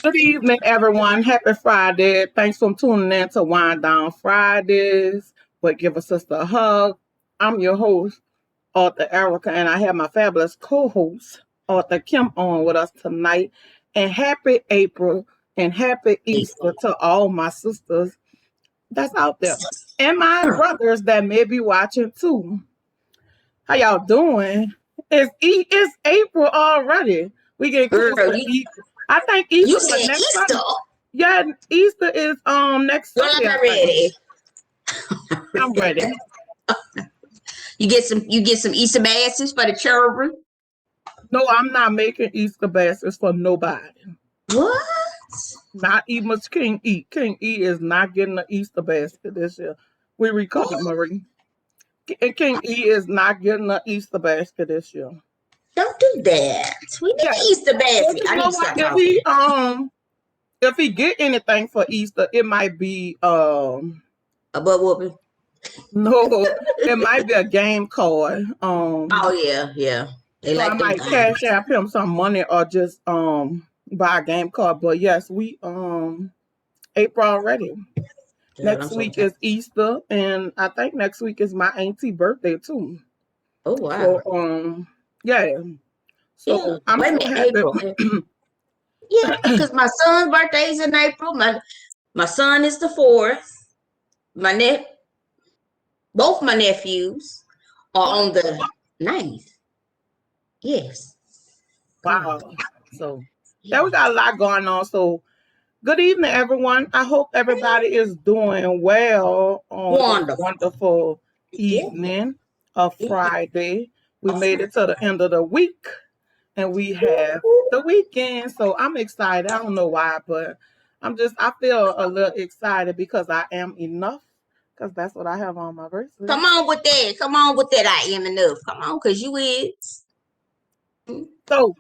Good evening, everyone. Happy Friday. Thanks for tuning in to Wind Down Fridays. But give a sister a hug. I'm your host, Author Erica, and I have my fabulous co-host, Author Kim, on with us tonight. And happy April and happy Easter to all my sisters that's out there. And my brothers that may be watching too. How y'all doing? It's April already. We getting close Girl, to you, Easter. I think you Easter said was next Easter. Sunday. Yeah, Easter is next Girl, Sunday, I I'm think. ready. I'm ready. You get some Easter baskets for the children. No, I'm not making Easter baskets for nobody. What? Not even King E. King E is not getting an Easter basket this year. We recovered, Marie. And King E is not getting an Easter basket this year. Don't do that. We need Yeah. an Easter Well, basket. you I need know to what? stop talking. If he get anything for Easter, it might be A butt whooping. no, it might be a game card. Oh yeah. They So I like them might things. cash out him some money or just buy a game card. But yes, we April already. Girl, I'm Next so week tired. is Easter, and I think next week is my auntie birthday too. Oh So wow. yeah. Yeah. So I'm Wait a so minute, happy. April. Yeah, because my son's birthday is in April. My son is the 4th. Both my nephews are on the 9th. Yes. Girl. Wow. So yeah, we Yeah. got a lot going on. So good evening, everyone. I hope everybody is doing well on this Wonderful. wonderful Yeah. evening of Yeah. Friday. We A made friend. it to the end of the week and we have the weekend. So I'm excited. I don't know why, but I feel a little excited because I am enough because that's what I have on my bracelet. Come on with that. Come on with that. I am enough. Come on, because you is. So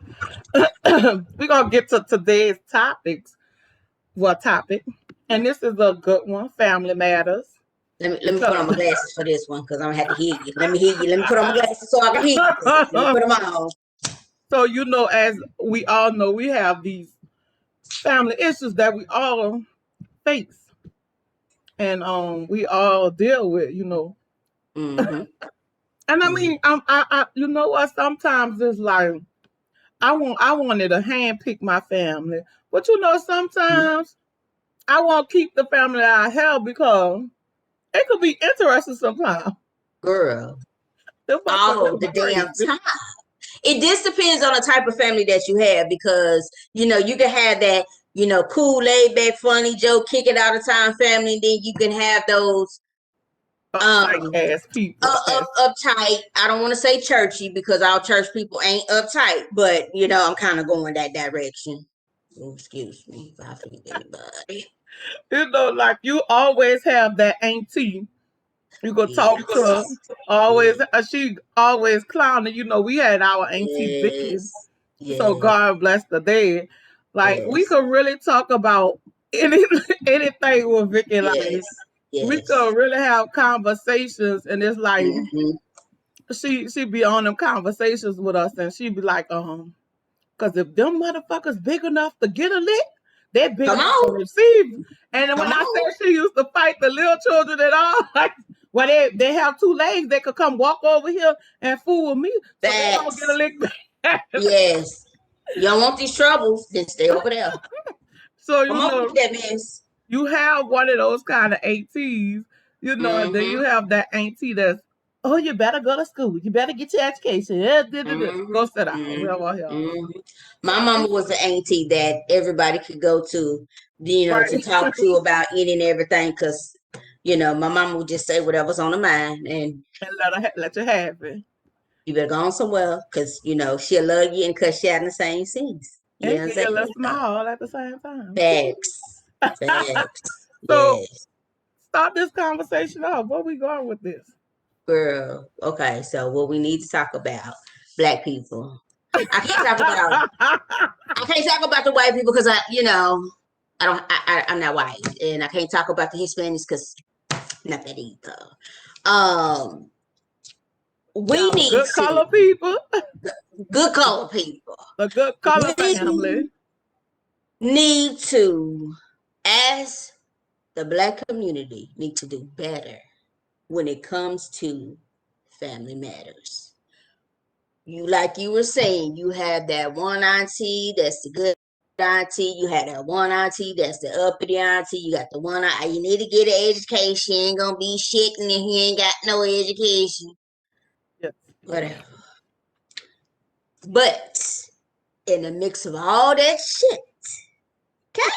we're going to get to today's topic. And this is a good one, family matters. Let me put on my glasses for this one because I'm gonna have to hear you. Let me hear you. Let me put on my glasses so I can hear you. Let me put them on. So, as we all know, we have these family issues that we all face and we all deal with. Mm-hmm. And I Mm-hmm. mean, you know what? Sometimes it's like I wanted to handpick my family, but sometimes I want to keep the family I have because it could be interesting sometimes. Girl, Them all motherfuckers the be damn crazy. time. It just depends on the type of family that you have because you can have that cool, laid back, funny joke, kick it all the time family. And then you can have those Uptight um ass people. uptight. I don't want to say churchy because all church people ain't uptight, but I'm kind of going that direction. Oh, excuse me if I offend anybody. Like you always have that auntie you go talk to. Yes. Always, Yes. she always clowning. We had our auntie Vicky, Yes. so Yes. God bless the dead. Like we Yes. could really talk about any anything with Vicky. Like Yes. we Yes. could really have conversations, and it's like Mm-hmm. she be on them conversations with us, and she be like, because if them motherfuckers big enough to get a lick, they're big Come enough to on. receive. And then when Come I on. said she used to fight the little children and all, like, well, they have two legs, they could come walk over here and fool with me, so they don't get a Facts. lick back. Yes. You don't want these troubles, then stay over there. So, Come on with that mess. you have one of those kind of aunties, and then you Mm-hmm. have that auntie that's, oh, you better go to school. You better get your education. Yeah, Mm-hmm. go sit down. We Mm-hmm. over here. Mm-hmm. My mama was the auntie that everybody could go to, to Right. talk to about any and everything. Cause, my mama would just say whatever's on her mind, and And let you have it. you better go on somewhere, cause she'll love you and cuss you out in the same scenes. You know And what I'm give you a little saying? So, smile at the same time. facts, facts, So yes, start this conversation off. Where we going with this? girl. Okay, so what we need to talk about, Black people. I can't talk about I can't talk about the white people because I'm not white, and I can't talk about the Hispanics because not that either. Um, we Y'all need good to color people. good color people. The good color We family. need to, as the Black community, need to do better when it comes to family matters. Like you were saying, you have that one auntie that's the good auntie. You had that one auntie that's the uppity auntie. You got the one you need to get an education. You ain't gonna be shitting if you ain't got no education. Yes. Whatever. But in the mix of all that shit, okay?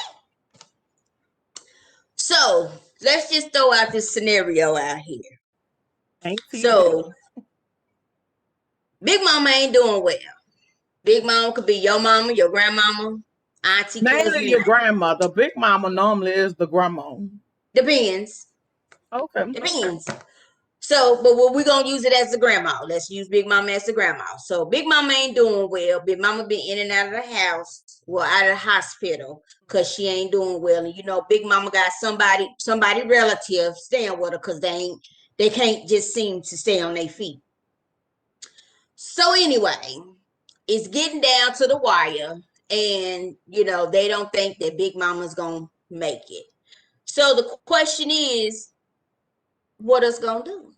So let's just throw out this scenario out here. Auntie So Big Mama ain't doing well. Big Mama could be your mama, your grandmama, auntie, mainly cousin, your and grandmother. Big mama normally is the grandma. depends. Okay. Depends. So, but we're gonna use it as the grandma. Let's use Big Mama as the grandma. So Big Mama ain't doing well. Big Mama been in and out of the house, well, out of the hospital, because she ain't doing well. And Big Mama got somebody relative staying with her because they can't just seem to stay on their feet. So anyway, it's getting down to the wire, and they don't think that Big Mama's gonna make it. So the question is, what is gonna do?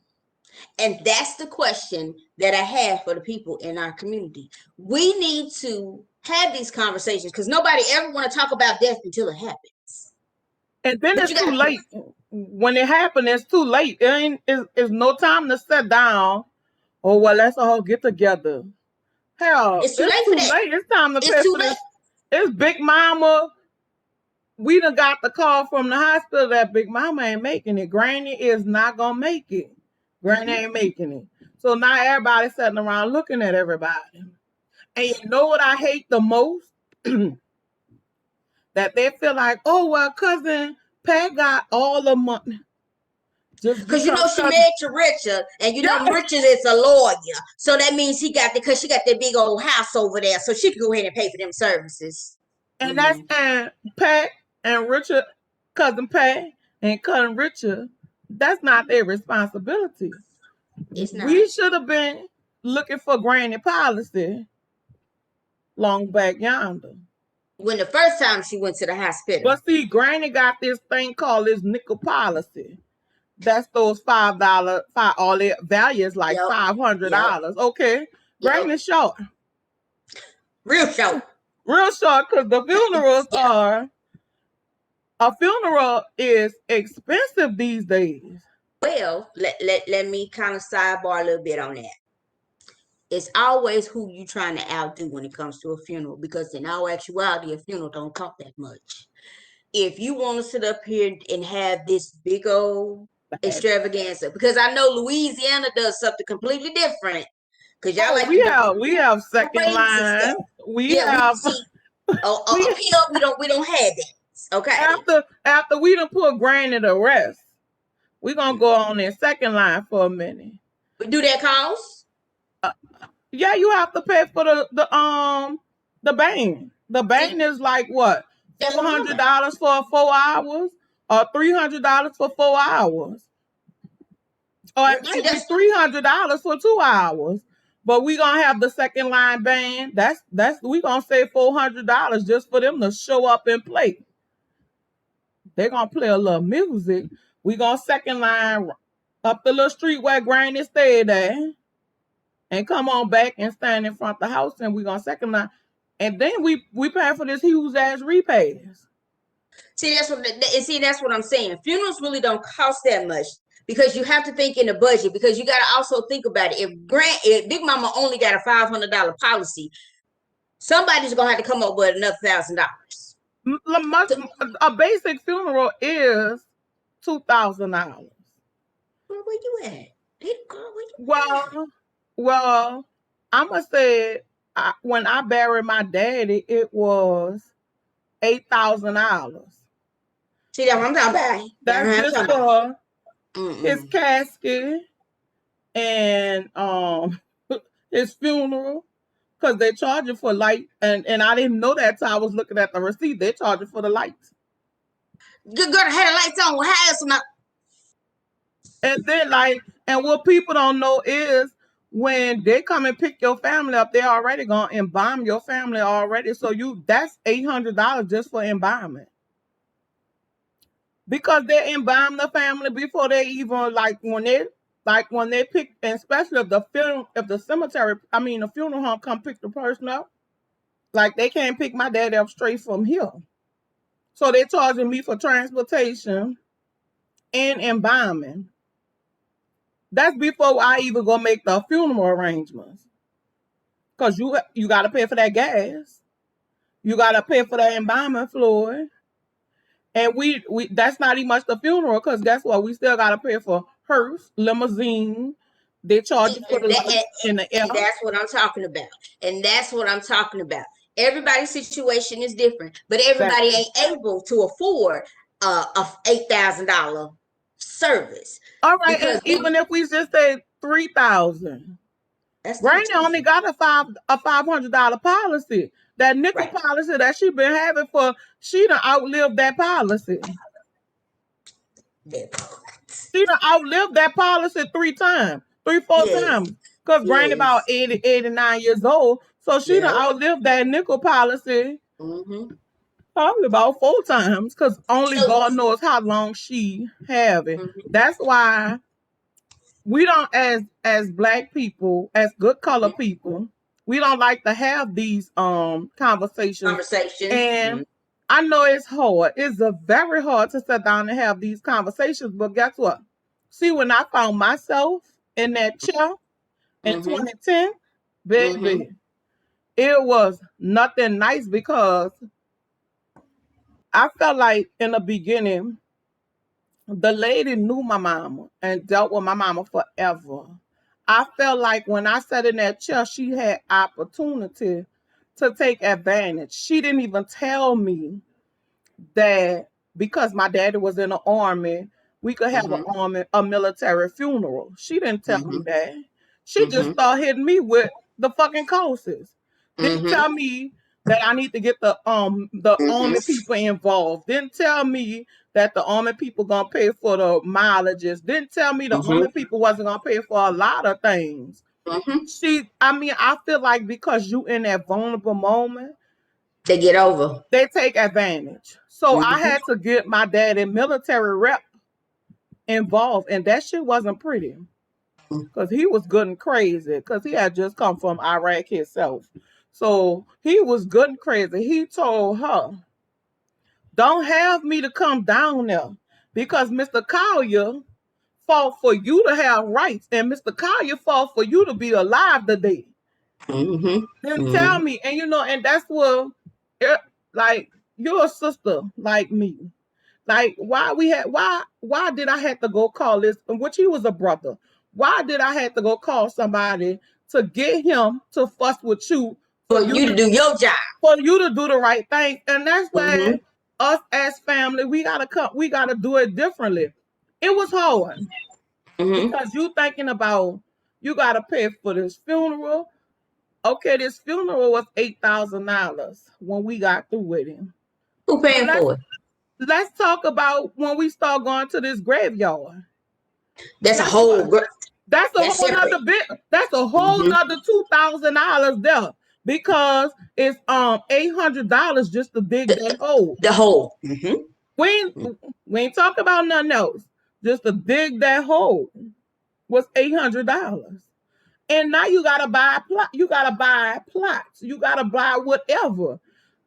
And that's the question that I have for the people in our community. We need to have these conversations because nobody ever want to talk about death until it happens. And then But it's too late. When it happened, it's too late. It's no time to sit down. Oh, well, let's all get together. Hell, it's too it's late for too that. late. It's time to It's pay too for late. this. It's Big Mama. We done got the call from the hospital that Big Mama ain't making it. Granny is not going to make it. Granny ain't making it. So now everybody's sitting around looking at everybody. And you know what I hate the most? That they feel like, oh, well, cousin Pat got all the money. Just Because because she married to Richard, and yeah. Richard is a lawyer, so that means because she got that big old house over there, so she can go ahead and pay for them services. And that's and Pat and Richard, cousin Pat and cousin Richard, that's not their responsibility. It's not. We should have been looking for granny policy long back yonder. When the first time she went to the hospital. But see, granny got this thing called this nickel policy. That's those $5, all their value is like Yep. $500. Okay. Granny short. Real short. Real short, because the funerals are a funeral is expensive these days. Well, let me kind of sidebar a little bit on that. It's always who you trying to outdo when it comes to a funeral, because in all actuality, a funeral don't cost that much. If you want to sit up here and have this big old extravaganza, because I know Louisiana does something completely different, because y'all like to do We have second crazy line. stuff. We Yeah, we have see. Up here we don't have that. Okay. after we done put granny to rest, we gonna go on in second line for a minute. But do that cost? Yeah, you have to pay for the band. The band is like what? $400 for 4 hours or $300 for 4 hours. Or it might be $300 for 2 hours. But we gonna have the second line band. That's we gonna save $400 just for them to show up and play. They're gonna play a little music. We gonna second line up the little street where Granny stayed at, and come on back and stand in front of the house, and we gonna second line. And then we pay for this huge ass repays. See, that's what I'm saying. Funerals really don't cost that much, because you have to think in the budget, because you got to also think about it. If Big Mama only got a $500 policy, somebody's gonna have to come up with another $1,000. A basic funeral is $2,000. Where you at? Well, I'm gonna say when I buried my daddy, it was $8,000. See, that's what I'm talking about. That's just for his casket and his funeral, because they charge you for light, and I didn't know that till I was looking at the receipt. They charge you for the lights. Good girl had the lights on. How else am I? And then and what people don't know is when they come and pick your family up, they're already gonna embalm your family already. So that's $800 just for embalming. Because they embalm the family before they even when they pick, and especially if the cemetery, the funeral home come pick the person up, like they can't pick my daddy up straight from here. So they're charging me for transportation and embalming. That's before I even go make the funeral arrangements. Cause you gotta pay for that gas. You gotta pay for that embalming fluid. And we that's not even much the funeral, because guess what? We still gotta pay for hearse, limousine. They charge you for And, the that, lights in the air. and that's what I'm talking about. And that's what I'm talking about. Everybody's situation is different, but everybody Exactly. ain't able to afford a $8,000 service All right, because and even if we just say 3,000, that's still Granny only expensive. got a $500 policy. That nickel Right. policy that she been having she done outlived that policy. She done outlived that policy 3 times, 4 times. Yes. Because Granny about Yes. 80, 89 years old. So she done Yep. outlived that nickel policy Mm-hmm. probably about 4 times. Because only So, God knows how long she have it. mm-hmm. That's why we don't, as black people, as good color Mm-hmm. people, we don't like to have these conversations. Conversations. Mm-hmm. And I know it's hard. It's very hard to sit down and have these conversations. But guess what? See, when I found myself in that chair in Mm-hmm. 2010, Mm-hmm. baby, it was nothing nice, because I felt like in the beginning, the lady knew my mama and dealt with my mama forever. I felt like when I sat in that chair, she had opportunity to take advantage. She didn't even tell me that because my daddy was in the army, we could have Mm-hmm. a military funeral. She didn't tell me Mm-hmm. that. She just Mm-hmm. started hitting me with the fucking courses. Didn't Mm-hmm. tell me that I need to get the army people involved. Didn't tell me that the army people gonna pay for the mileages. Didn't tell me the Mm-hmm. army people wasn't gonna pay for a lot of things. Mm-hmm. I feel like because you in that vulnerable moment, They get over. they take advantage. So I Mm-hmm. had to get my daddy military rep involved, and that shit wasn't pretty, because he was good and crazy, because he had just come from Iraq himself. So he was good and crazy. He told her, don't have me to come down there, because Mr. Collier fought for you to have rights, and Mr. Collier fought for you to be alive today. Mm-hmm. Then tell Mm-hmm. me, and and that's what, like, you're a sister like me. Like, why did I have to go call this, which he was a brother? Why did I have to go call somebody to get him to fuss with you for For you you to to do your job. do the right thing? And that's Mm-hmm. where us as family, we gotta do it differently. It was hard, Mm-hmm. because you thinking about, you gotta pay for this funeral. Okay, this funeral was $8,000 when we got through with him. Who But paying for it? let's talk about when we start going to this graveyard. That's a Guess what? whole. That's a That's whole separate. nother bit. That's a whole Mm-hmm. nother $2,000 there, because it's $800 just to dig that hole. The whole. Mm-hmm. We ain't, we ain't talk about nothing else. Just to dig that hole was $800. And now you gotta buy you gotta buy plots. You gotta buy whatever.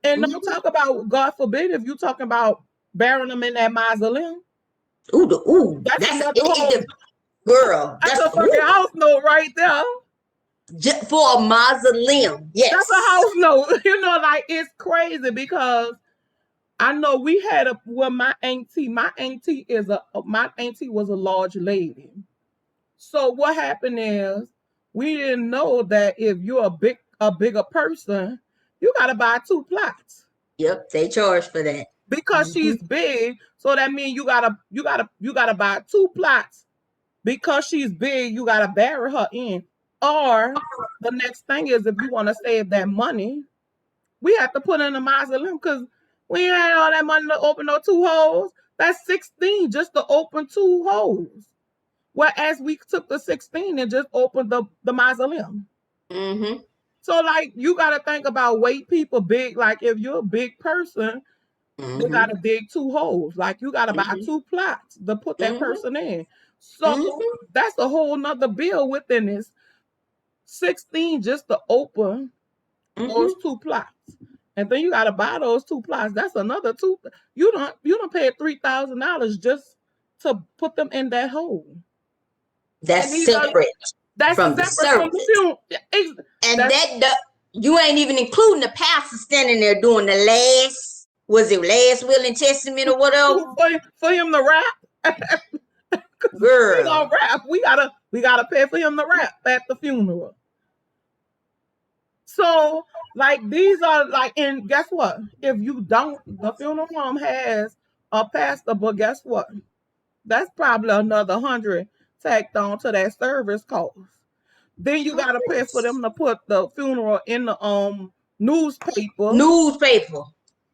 And don't Mm-hmm. talk about, God forbid, if you talking about burying them in that mausoleum. Ooh. That's That's another it. whole. The girl. That's a fucking house note right there. For a mausoleum. That's a Yes. house note. Like, it's crazy, because I know we had my auntie. My auntie was a large lady. So what happened is, we didn't know that if you're a bigger person, you gotta buy 2 plots, Yep. They charge for that. because Mm-hmm. she's big. So that means you gotta buy 2 plots, because she's big. You gotta bury her in. Or the next thing is, if you want to save that money, we have to put in a mausoleum, because we ain't had all that money to open no 2 holes. That's 16 just to open 2 holes. Whereas we took the 16 and just opened the mausoleum. Mm-hmm. So like you gotta think about weight people big. Like if you're a big person, they Mm-hmm. gotta dig 2 holes. Like you gotta buy Mm-hmm. 2 plots to put that Mm-hmm. person in. So Mm-hmm. that's a whole nother bill within this 16 just to open those Mm-hmm. 2 plots. And then you gotta buy those 2 plots. That's another two. You don't pay $3,000 just to put them in that hole. And That's these are separate that's from the separate from the service. funeral. And That's you ain't even including the pastor standing there doing the last, was it last will and testament or whatever? for him to rap. Cause he gonna Girl. rap. We gotta pay for him to rap at the funeral. So like these are like, and guess what? If you don't, the funeral home has a pastor, but guess what? That's probably another 100 tacked on to that service cost. Then you gotta pay for them to put the funeral in the newspaper. Newspaper.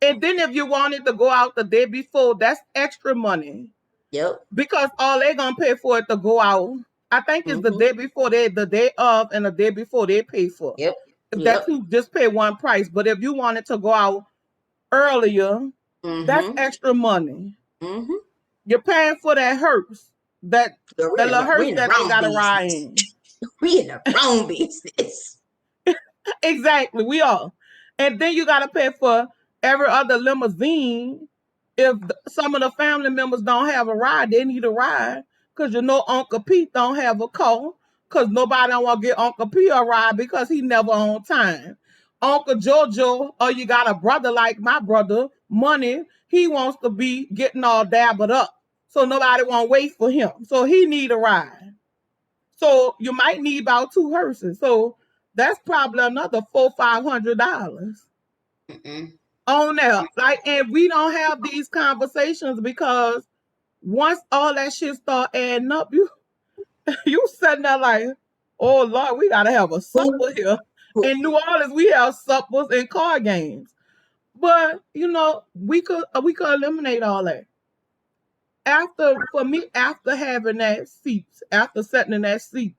And then if you wanted to go out the day before, that's extra money. Yep. Because all they gonna pay for it to go out, I think it's the Mm-hmm. day before the day of, and the day before they pay for. Yep. If that Yep. you just pay one price, but if you wanted to go out earlier, that's Mm-hmm. extra money. Mm-hmm. You're paying for that hearse, that Girl, that little we hearse in the that they wrong got to ride business. in. We in the wrong business. Exactly, we are. And then you got to pay for every other limousine. If some of the family members don't have a ride, they need a ride. Because Uncle Pete don't have a car. Because nobody don't want to get Uncle Pete a ride because he never on time. Uncle Jojo, or you got a brother like my brother, Money, he wants to be getting all dabbled up. So nobody want to wait for him. So he need a ride. So you might need about 2 hearses. So that's probably another $400-500 Mm-mm. on there. Like, and we don't have these conversations because once all that shit start adding up, you sitting there like, oh Lord, we gotta have a Who, supper here. who, In New Orleans, we have suppers and card games. But we could eliminate all that. After having that seat, after sitting in that seat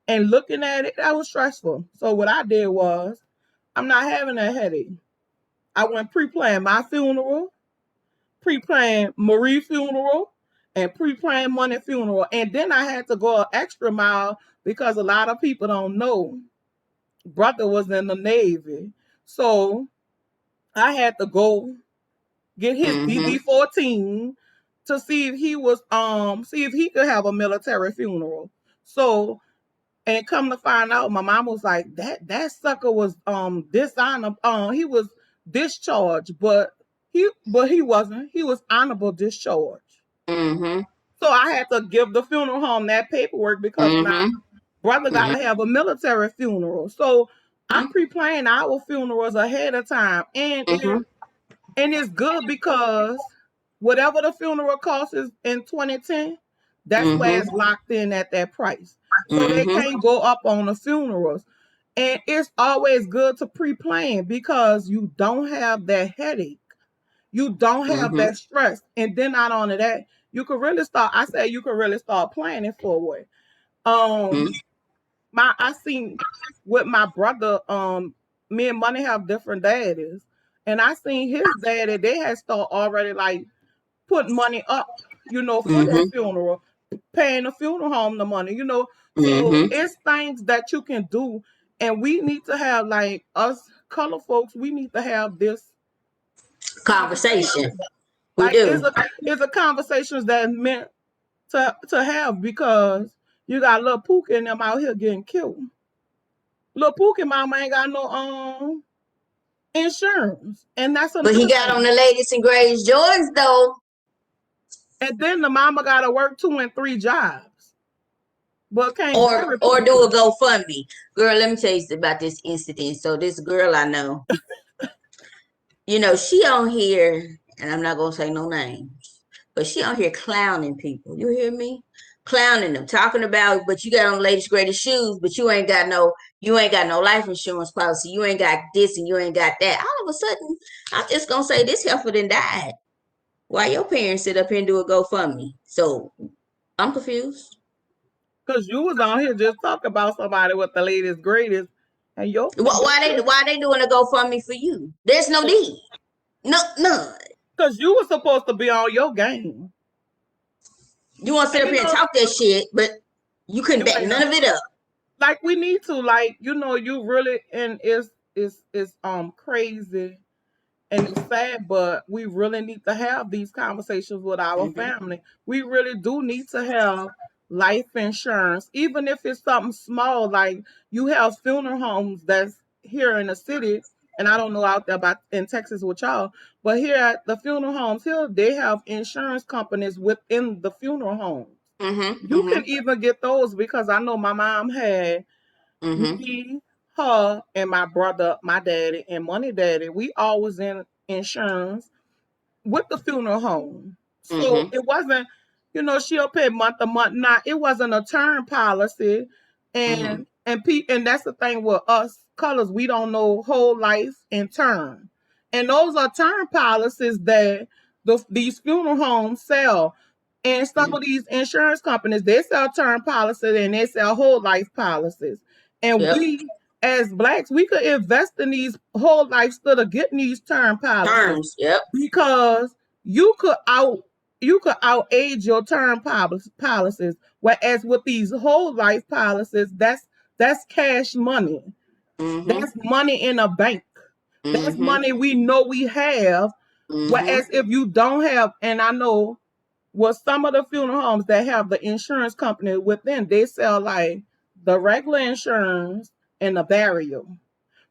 and looking at it, that was stressful. So what I did was, I'm not having that headache. I went pre-planned my funeral, pre-planned Marie's funeral, and pre-planned Money funeral. And then I had to go an extra mile because a lot of people don't know. Brother was in the Navy. So I had to go get his mm-hmm. DD-14 to see if he could have a military funeral. So, and come to find out, my mom was like, that sucker was dishonorable. He was discharged, but he wasn't. He was honorable discharge. Mm-hmm. So I had to give the funeral home that paperwork because now Mm-hmm. brother Mm-hmm. gotta have a military funeral. So I'm pre-planning our funerals ahead of time, Mm-hmm. and it's good because whatever the funeral cost is in 2010, that's where Mm-hmm. it's locked in at that price. So they Mm-hmm. can't go up on the funerals. And it's always good to pre-plan because you don't have that headache. You don't have Mm-hmm. that stress. And then not only that, you can really start planning for it. Um I seen with my brother, me and Money have different daddies. And I seen his daddy, they had start already like putting money up, for their Mm-hmm. funeral, paying the funeral home the money. So Mm-hmm. it's things that you can do. And we need to have, like, us color folks, we need to have this Conversation. conversation. We Like do. it's a conversations that is meant to have because you got little Pookie and them out here getting killed. Little Pookie mama ain't got no insurance. And that's But he another got on thing. the latest and greatest Jordans though. And then the mama gotta work 2 and 3 jobs. But can't bury Or do a Pookie. GoFundMe. Girl, let me tell you about this incident. So this girl I know, she on here, and I'm not gonna say no names, but she on here clowning people. You hear me? Clowning them, talking about, but you got on the latest greatest shoes, but you ain't got no life insurance policy. You ain't got this and you ain't got that. All of a sudden, I'm just gonna say this heifer done died. Why your parents sit up here and do a GoFundMe? So I'm confused. Because you was on here just talking about somebody with the latest greatest, and Why they doing a GoFundMe for you? There's no need. No, none. because you were supposed to be on your game. You want to sit And up here and talk that shit, but you couldn't you back ain't none of it up. like we need to, like, you really, and it's crazy and it's sad, but we really need to have these conversations with our Mm-hmm. family. We really do need to have life insurance, even if it's something small. Like, you have funeral homes that's here in the city, and I don't know out there about in Texas with y'all, but here at the funeral homes here, they have insurance companies within the funeral homes. Mm-hmm. You Mm-hmm. can even get those because I know my mom had Mm-hmm. me, her, and my brother, my daddy, and money daddy. We all was in insurance with the funeral home. So Mm-hmm. it wasn't, she'll pay month to month. Not, it wasn't a term policy. Mm-hmm. And that's the thing with us colors, we don't know whole life and term. And those are term policies that these funeral homes sell. And some of these insurance companies, they sell term policies and they sell whole life policies. And Yep. we, as blacks, we could invest in these whole life instead of getting these term policies, Terms. Yep. because you could out age your term policies, whereas with these whole life policies, that's cash money. Mm-hmm. That's money in a bank. That's Mm-hmm. money we know we have. Mm-hmm. Whereas if you don't have, and I know, well, some of the funeral homes that have the insurance company within, they sell like the regular insurance and the burial.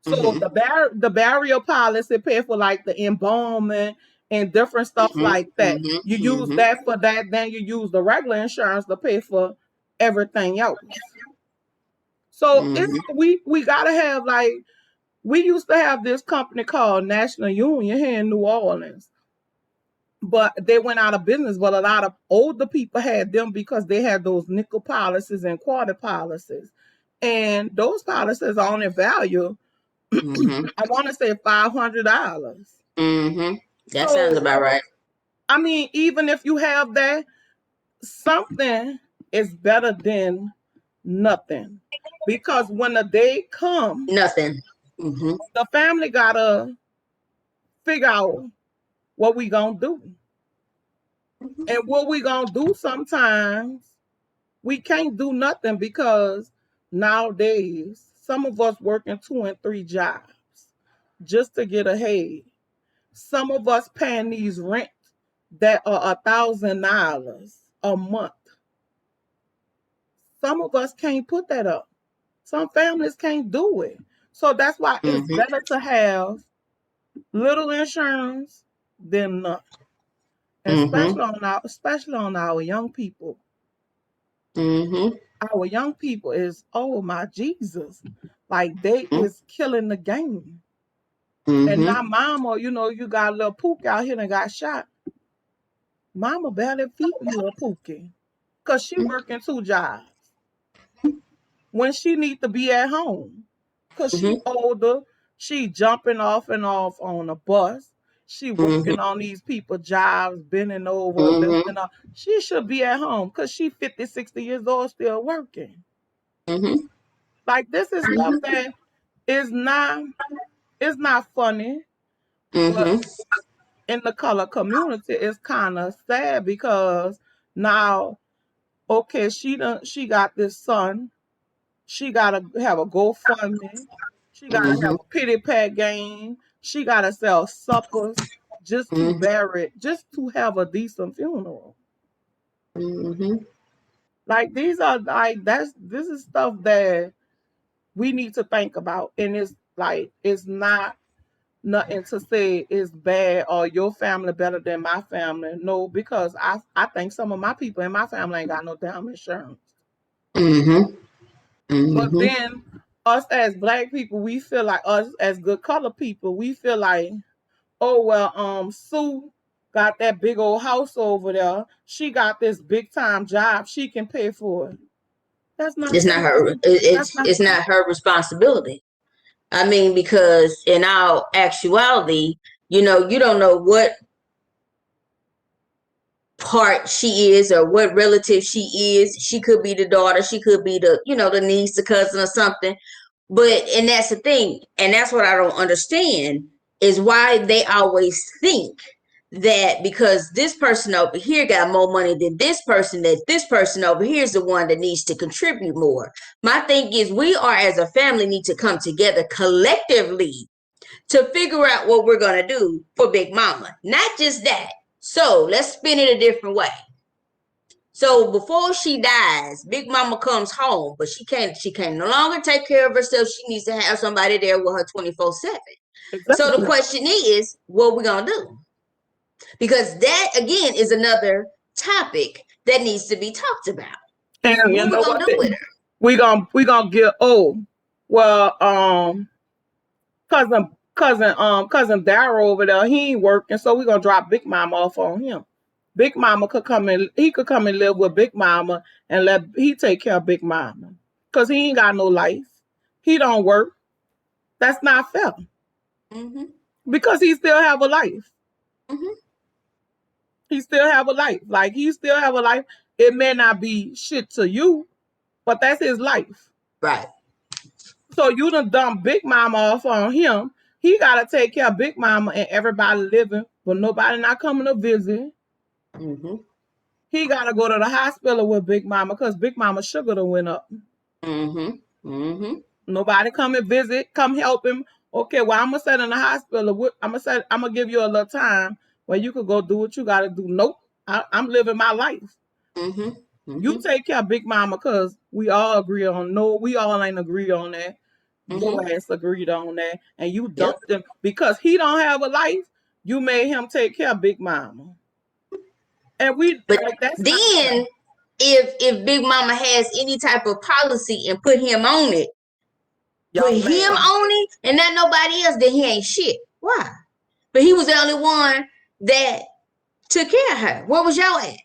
So Mm-hmm. the burial policy pay for like the embalming and different stuff Mm-hmm. like that. You use Mm-hmm. that for that, then you use the regular insurance to pay for everything else. So it's Mm-hmm. we gotta have, like, we used to have this company called National Union here in New Orleans, but they went out of business. But a lot of older people had them because they had those nickel policies and quarter policies, and those policies are on their value. Mm-hmm. I want to say $500. Mm-hmm. That sounds So about right. I mean, even if you have that, something is better than nothing. Because when the day come, Nothing. Mm-hmm. the family gotta figure out what we gonna do. And what we gonna do sometimes, we can't do nothing because nowadays some of us working 2 and 3 jobs just to get ahead. Some of us paying these rent that are $1,000 a month. Some of us can't put that up. Some families can't do it. So that's why it's Mm-hmm. better to have little insurance than none. And Mm-hmm. especially on our young people. Mm-hmm. Our young people is, oh my Jesus, like they is killing the game. And Mm-hmm. now mama, you got a little Pook out here and got shot. Mama barely feeding little Pookie because she working 2 jobs when she need to be at home. Because she Mm-hmm. older, she jumping off and off on a bus. She Mm-hmm. working on these people jobs, bending over, Mm-hmm. lifting up. She should be at home because she 50, 60 years old still working. Mm-hmm. Like, this is stuff that is not, it's not funny, but Mm-hmm. in the color community, it's kind of sad because now, okay, she got this son. She gotta have a GoFundMe. She gotta have Mm-hmm. a pity pat game. She gotta sell suppers just to Mm-hmm. bury it, just to have a decent funeral. Mm-hmm. Like, these are like this is stuff that we need to think about. And it's like, it's not nothing to say it's bad or your family better than my family. No, because I think some of my people in my family ain't got no damn insurance. Mm-hmm. But Mm-hmm. then us as black people, we feel like, us as good color people, we feel like, oh well, Sue got that big old house over there. She got this big time job. She can pay for it. That's not It's not fair. her. That's not It's not her responsibility. I mean, because in all actuality, you don't know what part she is or what relative she is. She could be the daughter, she could be the, the niece, the cousin or something. But and that's the thing, and that's what I don't understand is why they always think that because this person over here got more money than this person, that this person over here is the one that needs to contribute more. My thing is we are as a family need to come together collectively to figure out what we're going to do for Big Mama. Not just that. So let's spin it a different way. So before she dies, Big Mama comes home, but she can no longer take care of herself. She needs to have somebody there with her 24/7. So the Exactly. question is, what are we gonna do? Because that again is another topic that needs to be talked about. And you What we know gonna what? do with her? We gonna get well cousin Daryl over there, he ain't working, so we gonna drop Big Mama off on him. Big Mama could come and he could come and live with Big Mama and let he take care of Big Mama. Cause he ain't got no life. He don't work. That's not fair. Mm-hmm. Because he still have a life. Mm-hmm. He still have a life. Like he still have a life. It may not be shit to you, but that's his life. Right. So you done dump Big Mama off on him. He gotta take care of Big Mama and everybody living, but nobody not coming to visit. Mm-hmm. He gotta go to the hospital with Big Mama because Big Mama sugar done went up. Mm-hmm. Mm-hmm. Nobody come and visit, come help him. Okay, well I'm gonna sit in the hospital. I'm gonna give you a little time where you could go do what you gotta do. Nope, I'm living my life. Mm-hmm. You Mm-hmm. take care of Big Mama because we all agree on no, we all ain't agreed on that. Your Mm-hmm. ass agreed on that, and you Yep. dumped him because he don't have a life. You made him take care of Big Mama, and we But like that's not fair. then if Big Mama has any type of policy and put Young him man. on it and not nobody else, then he ain't shit. Why? But he was the only one that took care of her. Where was y'all at?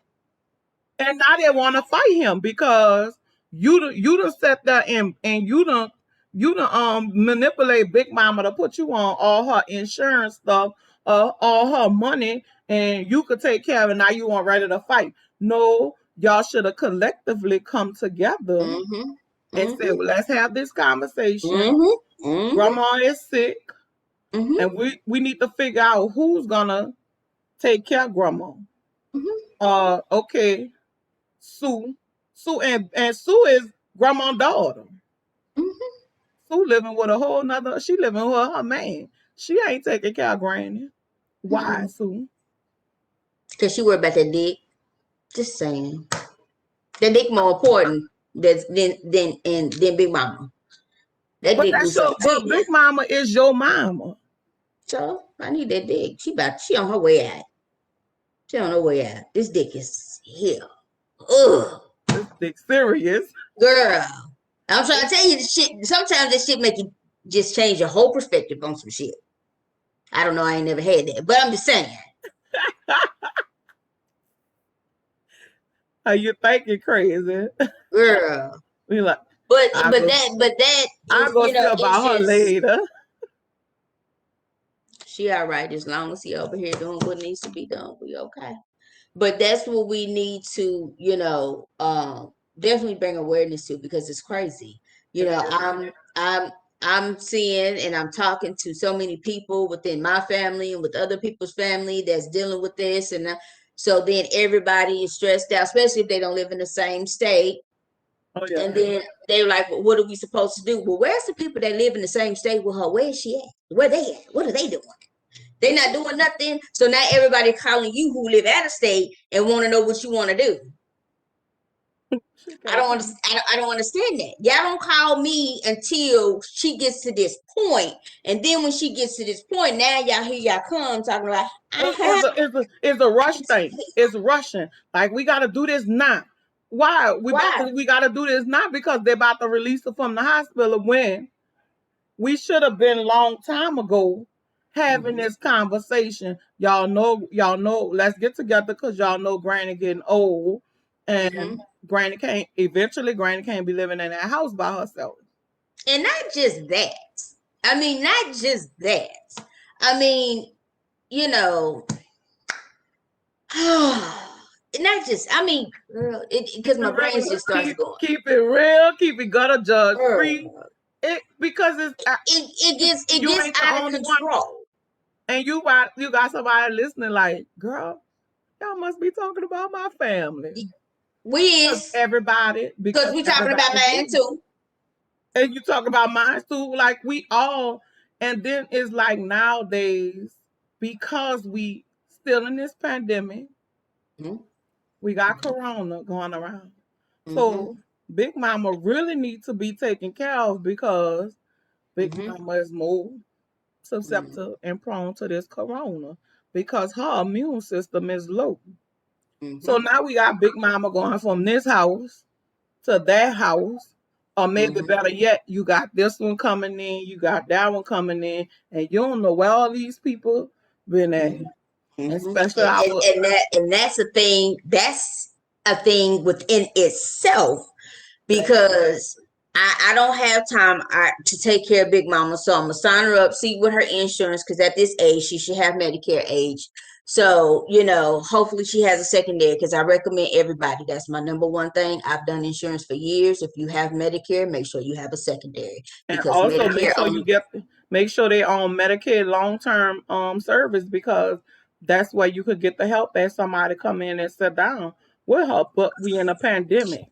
And now they want to fight him because you done sat there and you done manipulate Big Mama to put you on all her insurance stuff, all her money, and you could take care of it. Now you want ready to fight. No, y'all should have collectively come together Mm-hmm. and said, Mm-hmm. well, let's have this conversation. Mm-hmm. Mm-hmm. Grandma is sick, Mm-hmm. and we need to figure out who's gonna take care of Grandma. Mm-hmm. Okay, Sue. Sue and Sue is grandma's daughter. Mm-hmm. Sue living with a whole nother, she living with her man. She ain't taking care of Granny. Why, Mm-hmm. Sue? Cause she worried about that dick. Just saying. That dick more important than Big Mama. That But dick do that's your something to but you. Big Mama is your mama. So I need that dick. She on her way out. She on her way out. This dick is here. Ugh. This dick serious. Girl. I'm trying to tell you this shit. Sometimes this shit make you just change your whole perspective on some shit. I don't know, I ain't never had that. But I'm just saying. How you think you crazy? Girl. We like, But I but go that I is, go see it's about her just later. she all right as long as he over here doing what needs to be done. We okay. But that's what we need to, definitely bring awareness to because it's crazy. You It know, is. I'm seeing and I'm talking to so many people within my family and with other people's family that's dealing with this, and so then everybody is stressed out, especially if they don't live in the same state. Oh yeah. And then they're like, well, what are we supposed to do? Well, where's the people that live in the same state with her? Where is she at? Where they at? What are they doing? They're not doing nothing. So now everybody calling you who live out of state and want to know what you want to do. She I can't don't come. understand. I don't understand that. Y'all don't call me until she gets to this point, and then when she gets to this point, now y'all come talking like, It's a rush thing. It's rushing. Like we gotta do this now. Why? why? We gotta do this now because they're about to release her from the hospital when we should have been a long time ago having Mm-hmm. this conversation. Y'all know, let's get together because y'all know Granny getting old Mm-hmm. and Granny can't be living in that house by herself. And not just that. I mean, not just that. I mean, you know, not just, I mean, girl, Keep because it my brain real. just starts going. Keep it real. Keep it gutter judge free. Girl, Because it's it you gets ain't the out of only one, control. and you got somebody listening like, girl, y'all must be talking about my family. We Because is, because we talking about everybody mine do. too. And you talk about mine too, like we all, and then it's like nowadays, because we still in this pandemic, Mm-hmm. we got corona going around. Mm-hmm. So Big Mama really needs to be taken care of because Big Mm-hmm. Mama is more Mm-hmm. susceptible and prone to this corona because her immune system is low. So Mm-hmm. now we got Big Mama going from this house to that house, or maybe Mm-hmm. better yet, you got this one coming in, you got that one coming in, and you don't know where all these people been at. Mm-hmm. Especially our And that's a thing. That's a thing within itself that because I don't have time to take care of Big Mama, so I'm gonna sign her up, see what her insurance, because at this age she should have Medicare age. So hopefully she has a secondary because I recommend everybody. That's my number one thing. I've done insurance for years. If you have Medicare, make sure you have a secondary and because also make Medicare sure only. you make sure they on Medicaid long term service because that's where you could get the help as somebody come in and sit down with her. But we in a pandemic.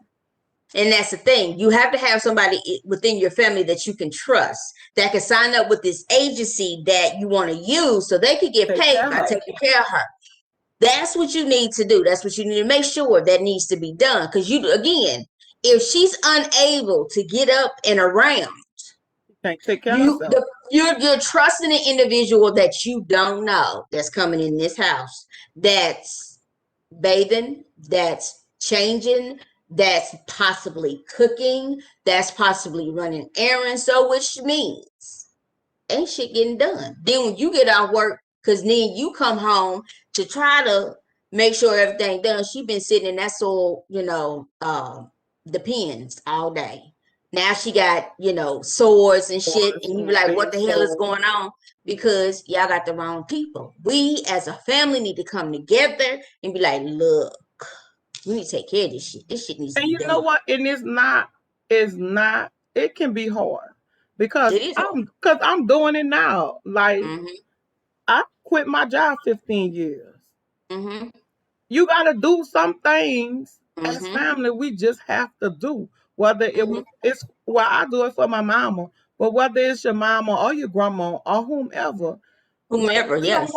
And that's the thing. You have to have somebody within your family that you can trust that can sign up with this agency that you want to use so they could get Take paid care of by her. taking care of her. That's what you need to do. That's what you need to make sure that needs to be done. Because again, if she's unable to get up and around, Can't take care of you herself. the you're trusting an individual that you don't know that's coming in this house, that's bathing, that's changing, that's possibly cooking, that's possibly running errands. So which means ain't shit getting done. Then when you get out work, because then you come home to try to make sure everything done. She been sitting in that soil, the pins all day. Now she got, sores and shit, and you be like, what Things the hell is so going on? Because y'all got the wrong people. We as a family need to come together and be like, look, we need to take care of this shit. This shit needs to and be you know done. what? And it's not it can be hard because It is hard. I'm doing it now. Like Mm-hmm. I quit my job 15 years. Mm-hmm. You gotta do some things as Mm-hmm. family we just have to do. Whether Mm-hmm. I do it for my mama, but whether it's your mama or your grandma or whomever, like Whomever, yes.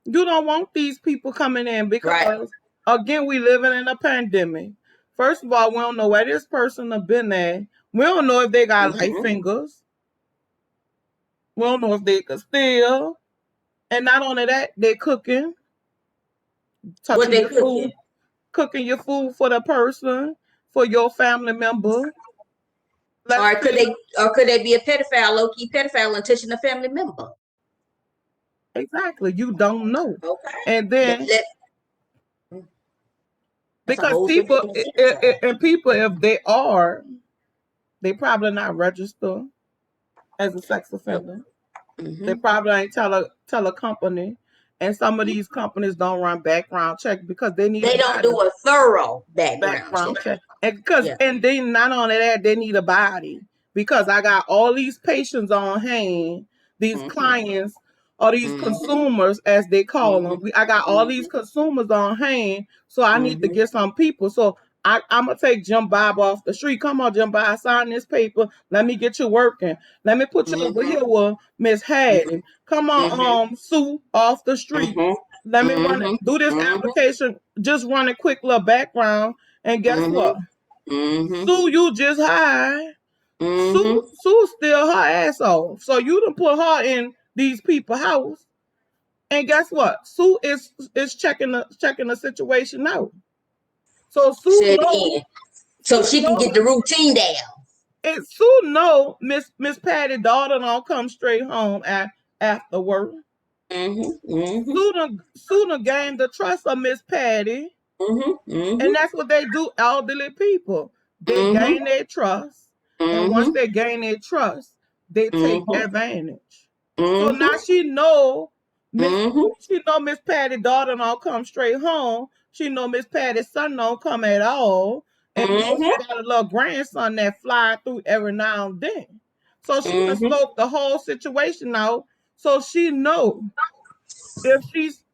you don't want these people coming in Right. because again we living in a pandemic. First of all, we don't know where this person have been at. We don't know if they got light Mm-hmm. fingers. We don't know if they can steal. And not only that, they What touching they your cooking? food, cooking your food for the person, for your family member. Let's Or could see they be a pedophile, low key pedophile, and touching a family member? exactly. You don't know, Okay, and then that's a because whole people different side. and people, if they are, they probably not register as a sex Nope. offender. They Mm-hmm. probably ain't tell a company, and some of these companies don't run background check because they need a They don't body. do a thorough background check. Background check. Yeah. And then not only that, they need a body because I got all these patients on hand, these Mm-hmm. clients or these Mm-hmm. consumers as they call Mm-hmm. them. I got all these consumers on hand, so I need to Mm-hmm. get some people. So I'm gonna take Jim Bob off the street. Come on, Jim Bob, sign this paper. Let me get you working. Let me put you over Mm-hmm. here with Miss Hattie. Come Mm-hmm. on, Sue off the street. Mm-hmm. Let me run it. Mm-hmm. Do this Mm-hmm. application. Just run a quick little background and guess what? Mm-hmm. Mm-hmm. Sue, you just hired. Mm-hmm. Sue still her ass off. So you done put her in these people's house. And guess what? Sue is checking the situation out. So Say it again. So she can get the routine down. Sue know Miss Patty daughter don't come straight home after work. Mm-hmm. Mm-hmm. Sue done gained the trust of Miss Patty. Mm-hmm. And Mm-hmm. that's what they do, elderly people. They Mm-hmm. gain their trust. And once Mm-hmm. they gain their trust, they take Mm-hmm. advantage. So now Mm-hmm. she know, Miss, Mm-hmm. she know Miss Patty's daughter don't come straight home. She know Miss Patty's son don't come at all. And you know she Mm-hmm. got a little grandson that fly through every now and then. So she can Mm-hmm. scope the whole situation out. So she know if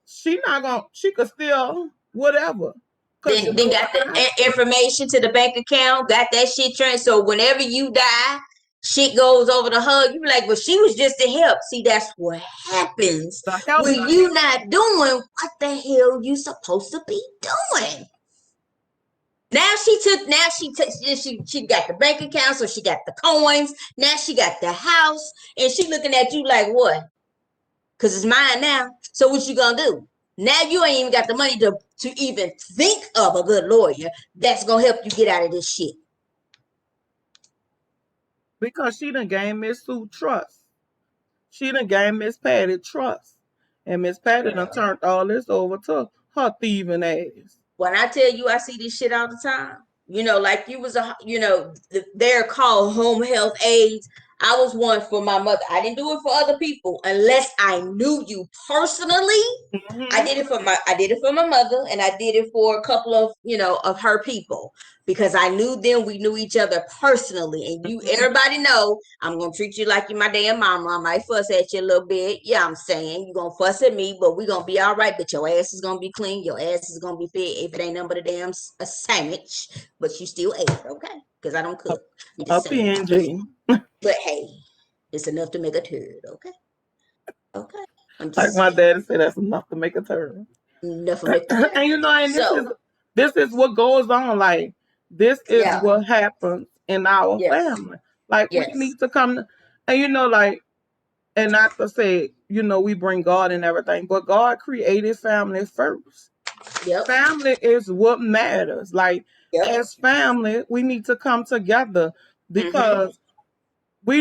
she not gonna she could still whatever. Cause you Then know got why? the information to the bank account, got that shit transferred. So whenever you die, shit goes over the hug. You be like, well, she was just to help. See, that's what happens The help when you not doing what the hell you supposed to be doing. She got the bank account, so she got the coins. Now she got the house, and she looking at you like what? Because it's mine now. So what you gonna do? Now you ain't even got the money to even think of a good lawyer that's gonna help you get out of this shit. because she done gained Miss Sue trust. She done gained Miss Patty trust. And Miss Patty done turned all this over to her thieving ass. When I tell you I see this shit all the time, like you was they're called home health aides. I was one for my mother. I didn't do it for other people unless I knew you personally. I Mm-hmm. did it for my mother, and I did it for a couple of of her people because I knew them. We knew each other personally, and everybody know I'm gonna treat you like you my damn mama. I might fuss at you a little bit. Yeah, I'm saying you gonna fuss at me, but we gonna be all right. But your ass is gonna be clean. Your ass is gonna be fed. If it ain't nothing but a sandwich, but you still ate it, okay? Because I don't cook. I'm A just saying. PNG. But hey, it's enough to make a turd, okay? Okay. I'm Like just my saying. daddy said, that's enough to make a turn. Enough to make a And turd. you know, and So this is what goes on. Like this is yeah. what happens in our Yes. family. Like we Yes. need to come, and like, and not to say, we bring God and everything, but God created family first. Yep. Family is what matters. Like Yep. as family, we need to come together Mm-hmm. because we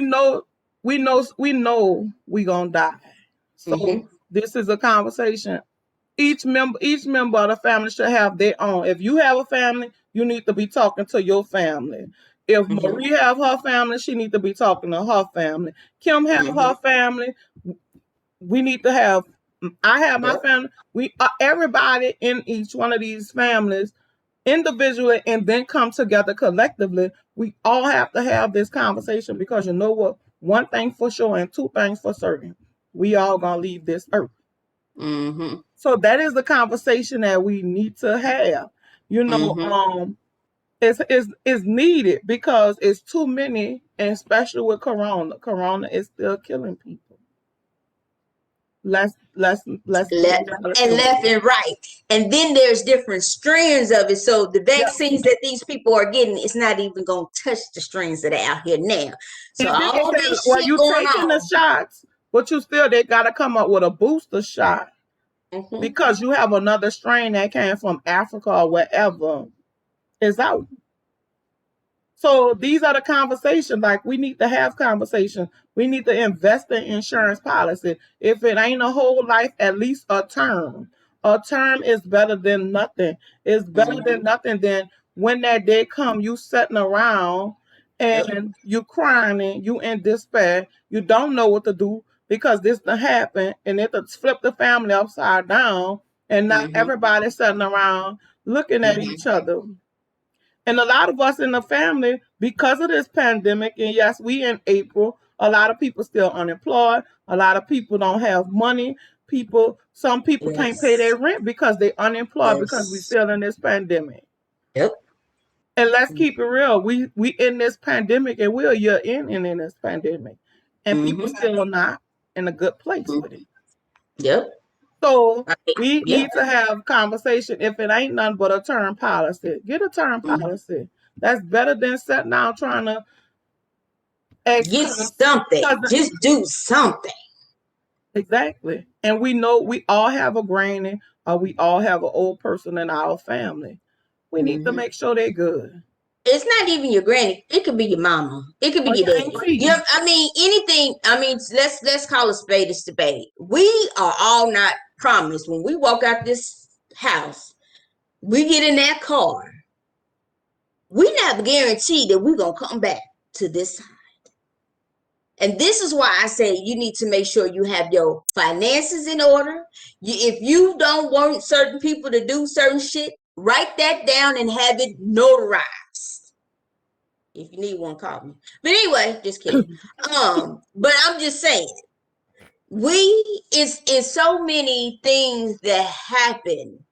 gonna die. So Mm-hmm. this is a conversation. Each member of the family should have their own. If you have a family, you need to be talking to your family. If Mm-hmm. Marie have her family, she need to be talking to her family. Kim have Mm-hmm. her family. We need to have. I have my Yep. family. We everybody in each one of these families individually and then come together collectively. We all have to have this conversation because you know what? One thing for sure and two things for certain. We all gonna leave this earth. Mm-hmm. So that is the conversation that we need to have. You know, Mm-hmm. it's needed because it's too many, and especially with Corona. Corona is still killing people. Let's be realistic And with left it. and right. And then there's different strands of it. So the Yeah. vaccines that these people are getting, it's not even gonna touch the strains that are out here now. So And then they all say, this well, shit you going taking the on. shots, but they gotta come up with a booster shot Mm-hmm. because you have another strain that came from Africa or wherever is out. So these are the conversations. Like we need to have conversations. We need to invest in insurance policy. If it ain't a whole life, at least a term. A term is better than nothing. It's better Mm-hmm. than nothing than when that day come, you sitting around Yep. and you crying, you in despair. You don't know what to do because this done happen, and it to flip the family upside down, and not Mm-hmm. everybody sitting around looking at Mm-hmm. each other. And a lot of us in the family, because of this pandemic, and yes, we in April, a lot of people still unemployed. A lot of people don't have money. Some people can't pay Yes. their rent because they unemployed because we Yes. still in this pandemic. Yep. And let's keep it real. We in this pandemic and we're a year in this pandemic. And people Mm-hmm. still not in a good place with it. Yep. So I mean, we yeah. need to have conversation. If it ain't nothing but a term policy, get a term Mm-hmm. policy. That's better than sitting down trying to ask Get something. because Just do something. exactly. And we know we all have a granny or we all have an old person in our family. We need to Mm-hmm. make sure they're good. It's not even your granny. It could be your mama. It could be Or your your daddy. auntie. Yeah, I mean anything. I mean, let's call a spade. We are all not promised when we walk out this house. We get in that car. We not guaranteed that we're gonna come back to this side. And this is why I say you need to make sure you have your finances in order. If you don't want certain people to do certain shit, write that down and have it notarized. If you need one, call me. But anyway, just kidding. But I'm just saying, it's so many things that happen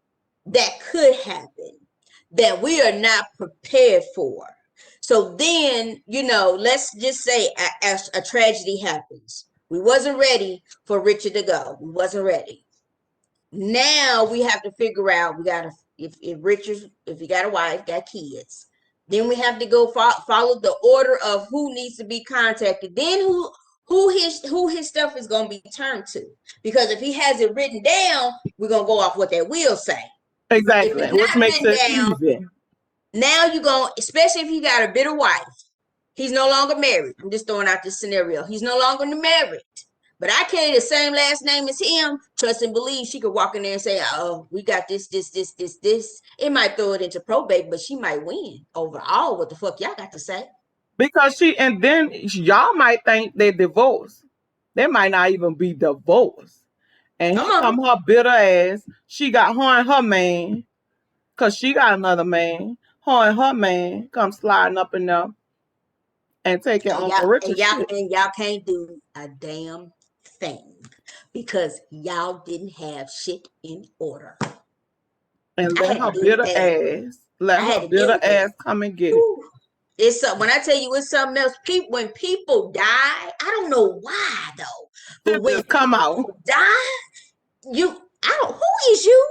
that could happen that we are not prepared for. So then, let's just say a tragedy happens. We wasn't ready for Richard to go. We wasn't ready. Now we have to figure out, if Richard, if he got a wife, got kids, then we have to go follow the order of who needs to be contacted. Then who his stuff is going to be turned to. Because if he has it written down, we're going to go off what that will say. If Exactly, it's which not makes written it down, easy. now you're going, especially if he got a bitter wife, he's no longer married. I'm just throwing out this scenario. He's no longer married. But I carry the same last name as him. Trust and believe she could walk in there and say, oh, we got this. It might throw it into probate, but she might win. Overall, what the fuck y'all got to say? Because and then y'all might think they divorced. They might not even be divorced. And Come here on. come her bitter ass. She got her and her man, because she got another man. Her and her man come sliding up in there and taking And Uncle Richard shit. y'all can't do a damn thing because y'all didn't have shit in order. And I let had to her deal with bitter that. ass, let I her had to deal bitter with that. ass come and get it. Whew. When I tell you it's something else. When people die, I don't know why though, but It when just come out. people die, who is you?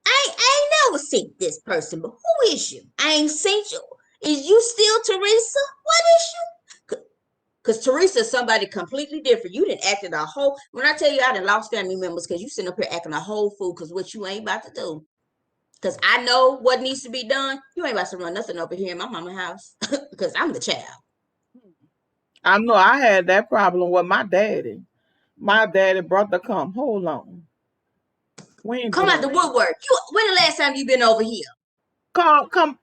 I ain't never seen this person, but who is you? I ain't seen you. Is you still Teresa? What is you? Because Teresa is somebody completely different. You didn't act in a whole. When I tell you I done lost family members because you sitting up here acting a whole fool because what you ain't about to do. Because I know what needs to be done. You ain't about to run nothing over here in my mama's house because I'm the child. I know I had that problem with my daddy. My daddy brother come, hold on. We ain't Come out doing the that. woodwork. When the last time you been over here?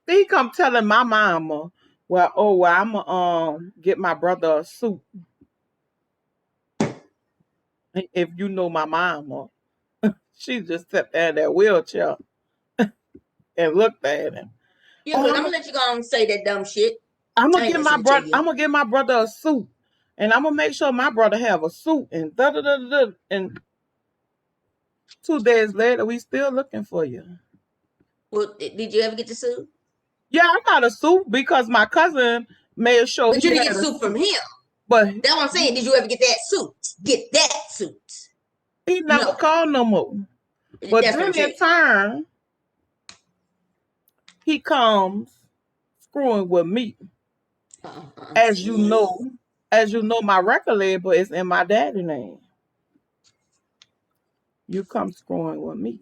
He come telling my mama, well, I'ma get my brother a suit. If you know my mama, she just sat there in that wheelchair and looked at him. Yeah, Oh, because I'm gonna let you go on and say that dumb shit. I'm I gonna ain't get gonna my sit and brother. tell I'm you. gonna get my brother a suit, and I'm gonna make sure my brother have a suit. And da da da da. And 2 days later, we still looking for you. Well, did you ever get the suit? Yeah, I got a suit because my cousin made sure But you he didn't had get the a suit from suit. him. But That's what I'm saying. Did you ever get that suit? Get that suit. he never No. called no more. But That's what then I'm in saying. turn, he comes screwing with me. As you know, my record label is in my daddy name. You come screwing with me.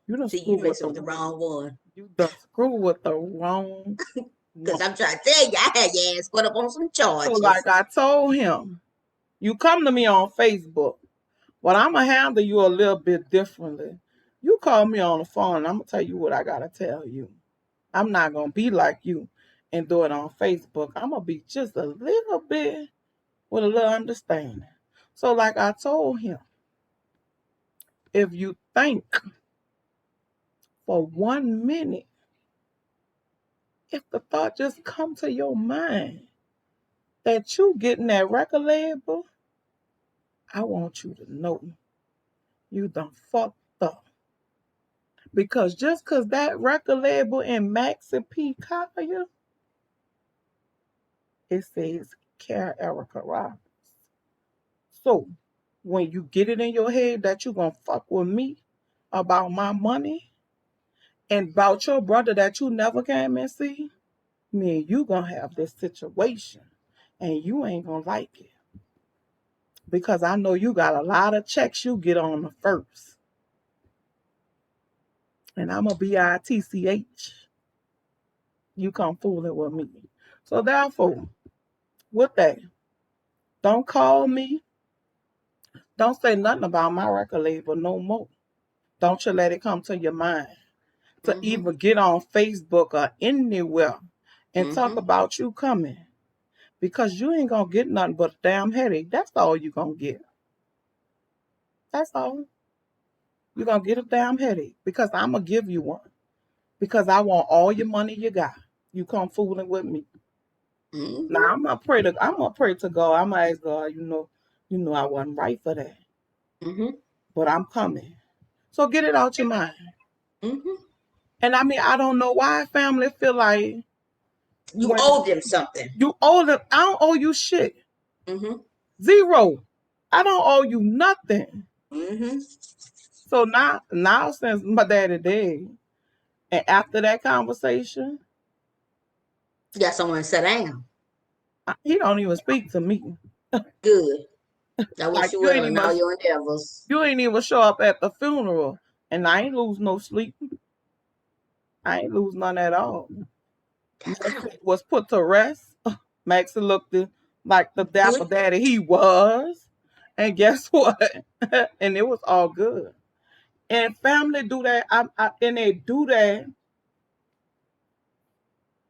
You done See, screw you with messing with the wrong one. the wrong Because one. I'm trying to tell you, I had your ass put up on some So charges. like I told him, you come to me on Facebook, but I'ma handle you a little bit differently. You call me on the phone, and I'm gonna tell you what I gotta tell you. I'm not gonna be like you and do it on Facebook. I'm gonna be just a little bit with a little understanding. So like I told him, if you think for 1 minute, if the thought just come to your mind that you getting that record label, I want you to know you done fucked up. Because just because that record label in Maxi P Collier, it says Care Erica Roberts. So when you get it in your head that you gonna fuck with me about my money and about your brother that you never came and see, me and you gonna have this situation and you ain't gonna like it. Because I know you got a lot of checks you get on the first. And I'm a BITCH. You come fooling with me. So therefore, with that, don't call me. Don't say nothing about my record label no more. Don't you let it come to your mind to Mm-hmm. even get on Facebook or anywhere and talk Mm-hmm. about you coming. because you ain't gonna get nothing but a damn headache. That's all you gonna get. That's all. You're gonna get a damn headache because I'm gonna give you one. Because I want all your money you got. You come fooling with me. Mm-hmm. Now I'm gonna pray to God. I'm gonna ask God, you know I wasn't right for that. Mm-hmm. But I'm coming. So get it out your mind. Mm-hmm. And I mean, I don't know why family feel like You when owe them something. you owe them, I don't owe you shit. Mm-hmm. Zero. I don't owe you nothing. Mm-hmm. So now since my daddy dead, and after that conversation, You got someone to sit down. he don't even speak to me. Good. I wish Like you you well ain't in even all your endeavors. you ain't even show up at the funeral, and I ain't lose no sleep. I ain't lose none at all. That's Maxie good. was put to rest. Maxie looked like the dapper Good. daddy he was, and guess what? And it was all good. And family do that, and they do that,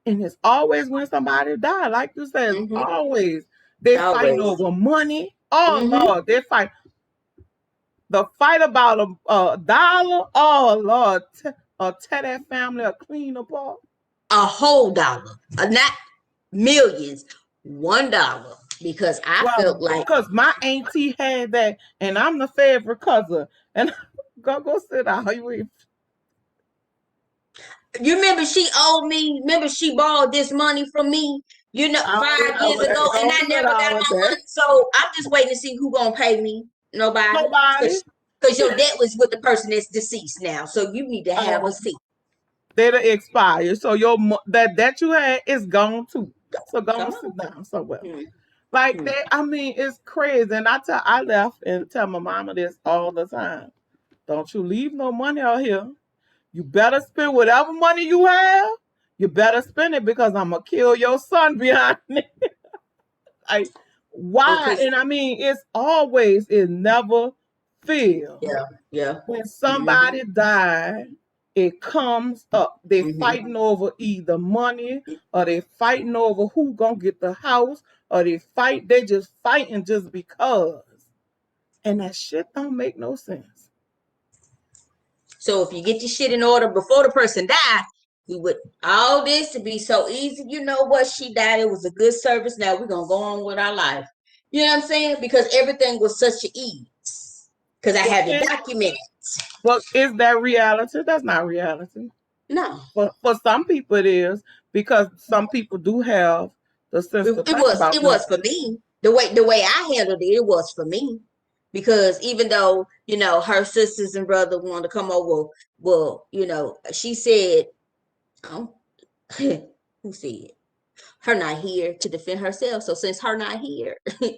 and it's always when somebody die. Like you said, it's Mm-hmm. always they fighting Always. over money. Oh Mm-hmm. Lord, they fight the fight about a dollar. Oh Lord, tear that family a clean apart. A whole dollar. Not millions. $1. Because I Well, felt like because my auntie had that, and I'm the favorite cousin, and go sit down. you remember she owed me, remember she borrowed this money from me, I don't 5 years remember ago, that. and Go I sit never got down with my that. money. So I'm just waiting to see who gonna pay me. Nobody. Nobody. Because your debt was with the person that's deceased now. So you need to have a Oh, seat. they'll expire. So that you had is gone too. So go Come and on. sit down somewhere. Like Mm-hmm. that, I mean, it's crazy. And I left and tell my mama this all the time. Don't you leave no money out here. You better spend whatever money you have. You better spend it because I'm gonna kill your son behind it. Like why? Because And I mean, it never fails. yeah, yeah. When Mm-hmm. somebody died, it comes up. They Mm-hmm. fighting over either money or they fighting over who gonna get the house or they just fighting just because. And that shit don't make no sense. So if you get your shit in order before the person died, we would all this to be so easy. You know what? She died. It was a good service. Now we're gonna go on with our life. You know what I'm saying? Because everything was such an ease. Because I Well, had to document it. is that reality? That's not reality. No, For some people it is because some people do have the sense to it think was about it them. was for me. The way I handled it, it was for me. Because even though her sisters and brother wanted to come over, well, she said, "Oh, who said?" Her not here to defend herself. So since her not here,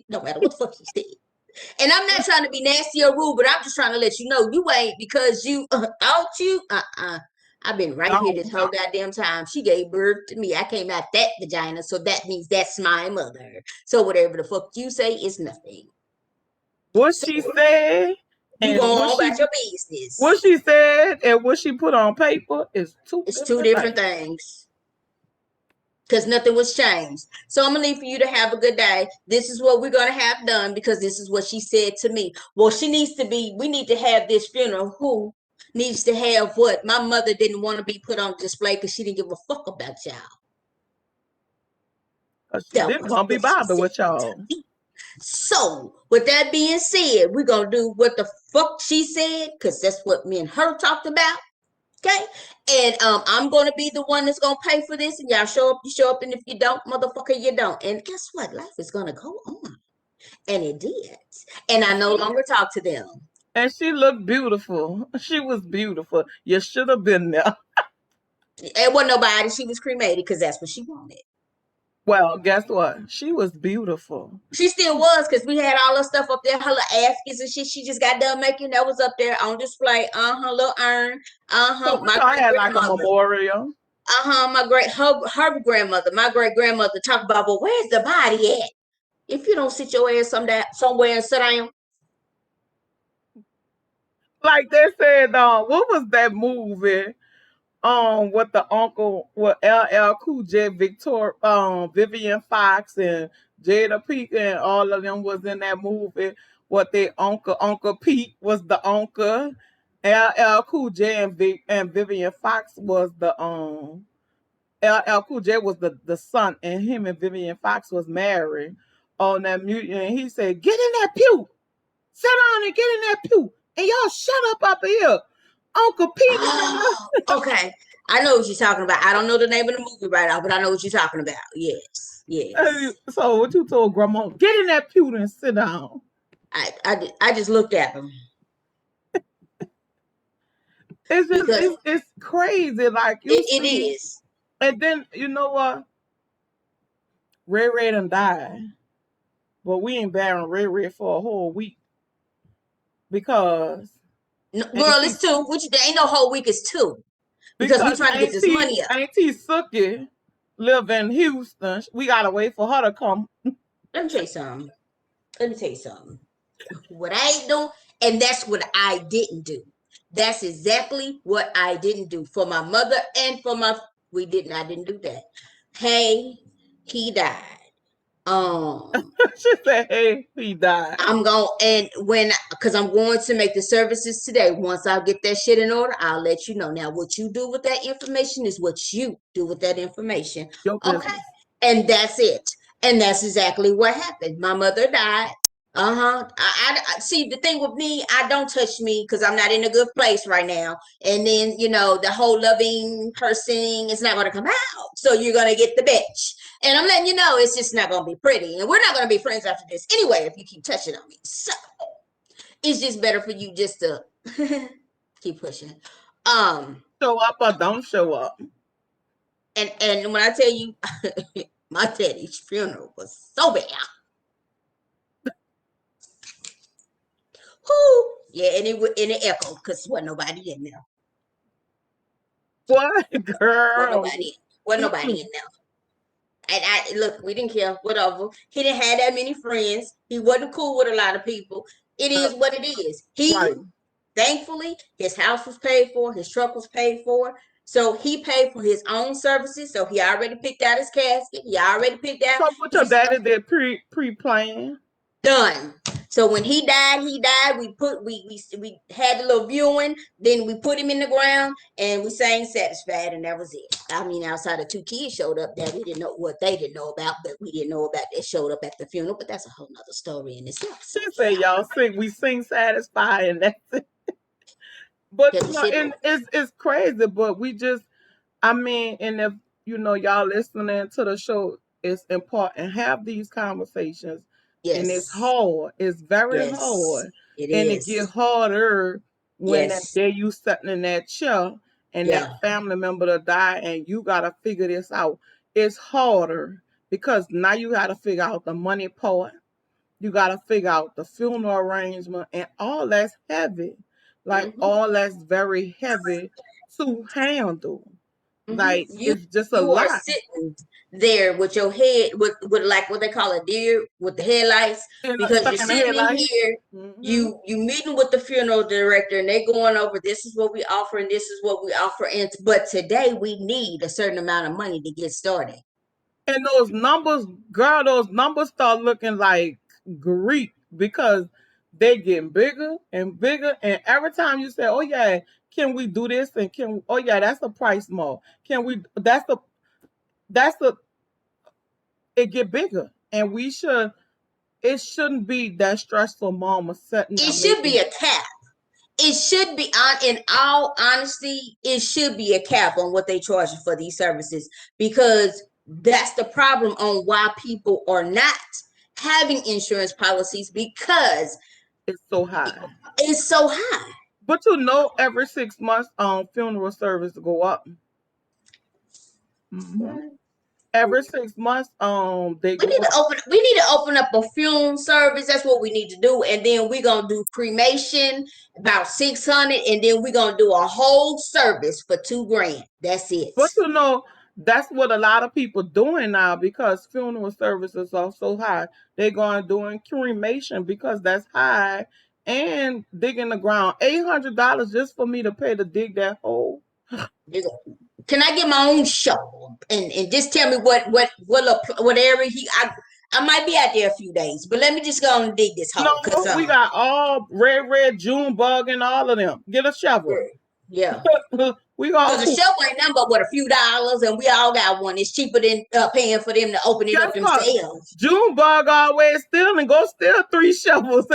no matter what the fuck she said. And I'm not trying to be nasty or rude, but I'm just trying to let you know you ain't because you thought you. I've been right here No. this whole goddamn time. She gave birth to me. I came out that vagina, so that means that's my mother. So whatever the fuck you say is nothing. What So she said you and go on about your what business. she said and what she put on paper is two It's two different different things. things. Because nothing was changed. So I'm gonna leave for you to have a good day. This is what we're gonna have done because this is what she said to me. Well, we need to have this funeral. Who needs to have what? My mother didn't want to be put on display because she didn't give a fuck about y'all. 'Cause she That didn't was want to be what she bothered said with to y'all. me. So, with that being said, we're gonna do what the fuck she said, because that's what me and her talked about. Okay. And I'm gonna be the one that's gonna pay for this. And y'all show up, you show up, and if you don't, motherfucker, you don't. And guess what? Life is gonna go on. And it did. And I no longer talk to them. And she looked beautiful. She was beautiful. You should have been there. It wasn't nobody. She was cremated because that's what she wanted. Well, guess what? She was beautiful. She still was, because we had all her stuff up there, her little askets and shit she just got done making. That was up there on display. Little urn. So My what y'all great had like a grandmother. memorial? Her grandmother, my great grandmother talked about, well, where's the body at? If you don't sit your ass somewhere and sit down. Like they said, what was that movie? With the uncle with LL Cool J, Vivian Fox and Jada Pinkett and all of them was in that movie. What their Uncle Pete was the uncle. LL Cool J and Vivian Fox was the LL Cool J was the son, and him and Vivian Fox was married on that mute. And he said, "Get in that pew, sit down and get in that pew, and y'all shut up here." Uncle Pete is in Oh, okay. I know what you're talking about. I don't know the name of the movie right now, but I know what you're talking about. Yes, the. yes. So what you told Grandma? Get in that pew and sit down. I just looked at them It's just because it's crazy. Like you it see, is. and then you know what? Ray Ray done died, but we ain't burying Ray Ray for a whole week because No, girl, Auntie it's two. Which there ain't no whole week. It's two because we trying to get this money up. Auntie Sookie live in Houston. We gotta wait for her to come. Let me tell you something. Let me tell you something. What I ain't doing, and that's what I didn't do. That's exactly what I didn't do for my mother and for my. We didn't. I didn't do that. Hey, he died. Um, She said, "Hey, he died." I'm going and when because I'm going to make the services today. Once I get that shit in order, I'll let you know. Now, what you do with that information is what you do with that information. Your Okay. business. And that's it. And that's exactly what happened. My mother died. Uh-huh. I see the thing with me, I don't touch me because I'm not in a good place right now. And then, the whole loving person is not gonna come out. So you're gonna get the bitch. And I'm letting you know it's just not gonna be pretty. And we're not gonna be friends after this anyway if you keep touching on me. So it's just better for you just to keep pushing. Show up or don't show up. And when I tell you my daddy's funeral was so bad. Whoo! Yeah, and it echoed because wasn't nobody in there. What Wasn't girl? nobody. Wasn't nobody in there. And I look, we didn't care, whatever. He didn't have that many friends. He wasn't cool with a lot of people. It is what it is. Right. Thankfully, his house was paid for, his truck was paid for. So he paid for his own services. So he already picked out his casket. He already picked out So what your his stuff. daddy did pre-plan? Done. So when he died, we had a little viewing, then we put him in the ground and we sang Satisfied, and that was it. I mean, outside of two kids showed up that we didn't know what they didn't know about, but we didn't know about that showed up at the funeral, but that's a whole nother story in itself. She So said, yeah. "Y'all we sing satisfied, and that's it." But Get the shit and over. it's crazy. But we just, I mean, and if y'all listening to the show, it's important have these conversations, and it's Yes. hard. It's very Yes. hard, It and it get is. harder when that Yes. day you sitting in that chair and Yeah. that family member to die, and you gotta figure this out. It's harder because now you gotta figure out the money part. You got to figure out the funeral arrangement, and all that's heavy. Like, Mm-hmm. all that's very heavy to handle. Mm-hmm. Like, You it's just a you are lot. sitting there with your head with like what they call a deer with the headlights And because you're stuck in the sitting in headlight. here. Mm-hmm. You meeting with the funeral director and they going over this is what we offer and this is what we offer and but today we need a certain amount of money to get started. And those numbers, girl, those numbers start looking like Greek because they getting bigger and bigger. And every time you say, "Oh yeah, can we do this?" and "Oh yeah, that's the price more." Can we? That's the. It get bigger, and we should. It shouldn't be that stressful. Mama sitting It there should be making. a cap. It should be on in all honesty, it should be a cap on what they charge for these services because that's the problem on why people are not having insurance policies because It's so high. it's so high. But every 6 months, funeral service go up. Hmm. Every 6 months, they We go need to up. open up a funeral service. That's what we need to do. And then we're gonna do cremation about 600, and then we're gonna do a whole service for 2 grand. That's it. But that's what a lot of people doing now because funeral services are so high. They're going doing cremation because that's high and digging the ground. $800 just for me to pay to dig that hole. Can I get my own show and just tell me whatever I might be out there a few days, but let me just go and dig this No, hole because we got all red June bug and all of them. Get a shovel. yeah. We all Because the cool. show ain't nothing but what, a few dollars, and we all got one. It's cheaper than paying for them to open it Guess up what? themselves. June bug always stealing. Go steal 3 shovels.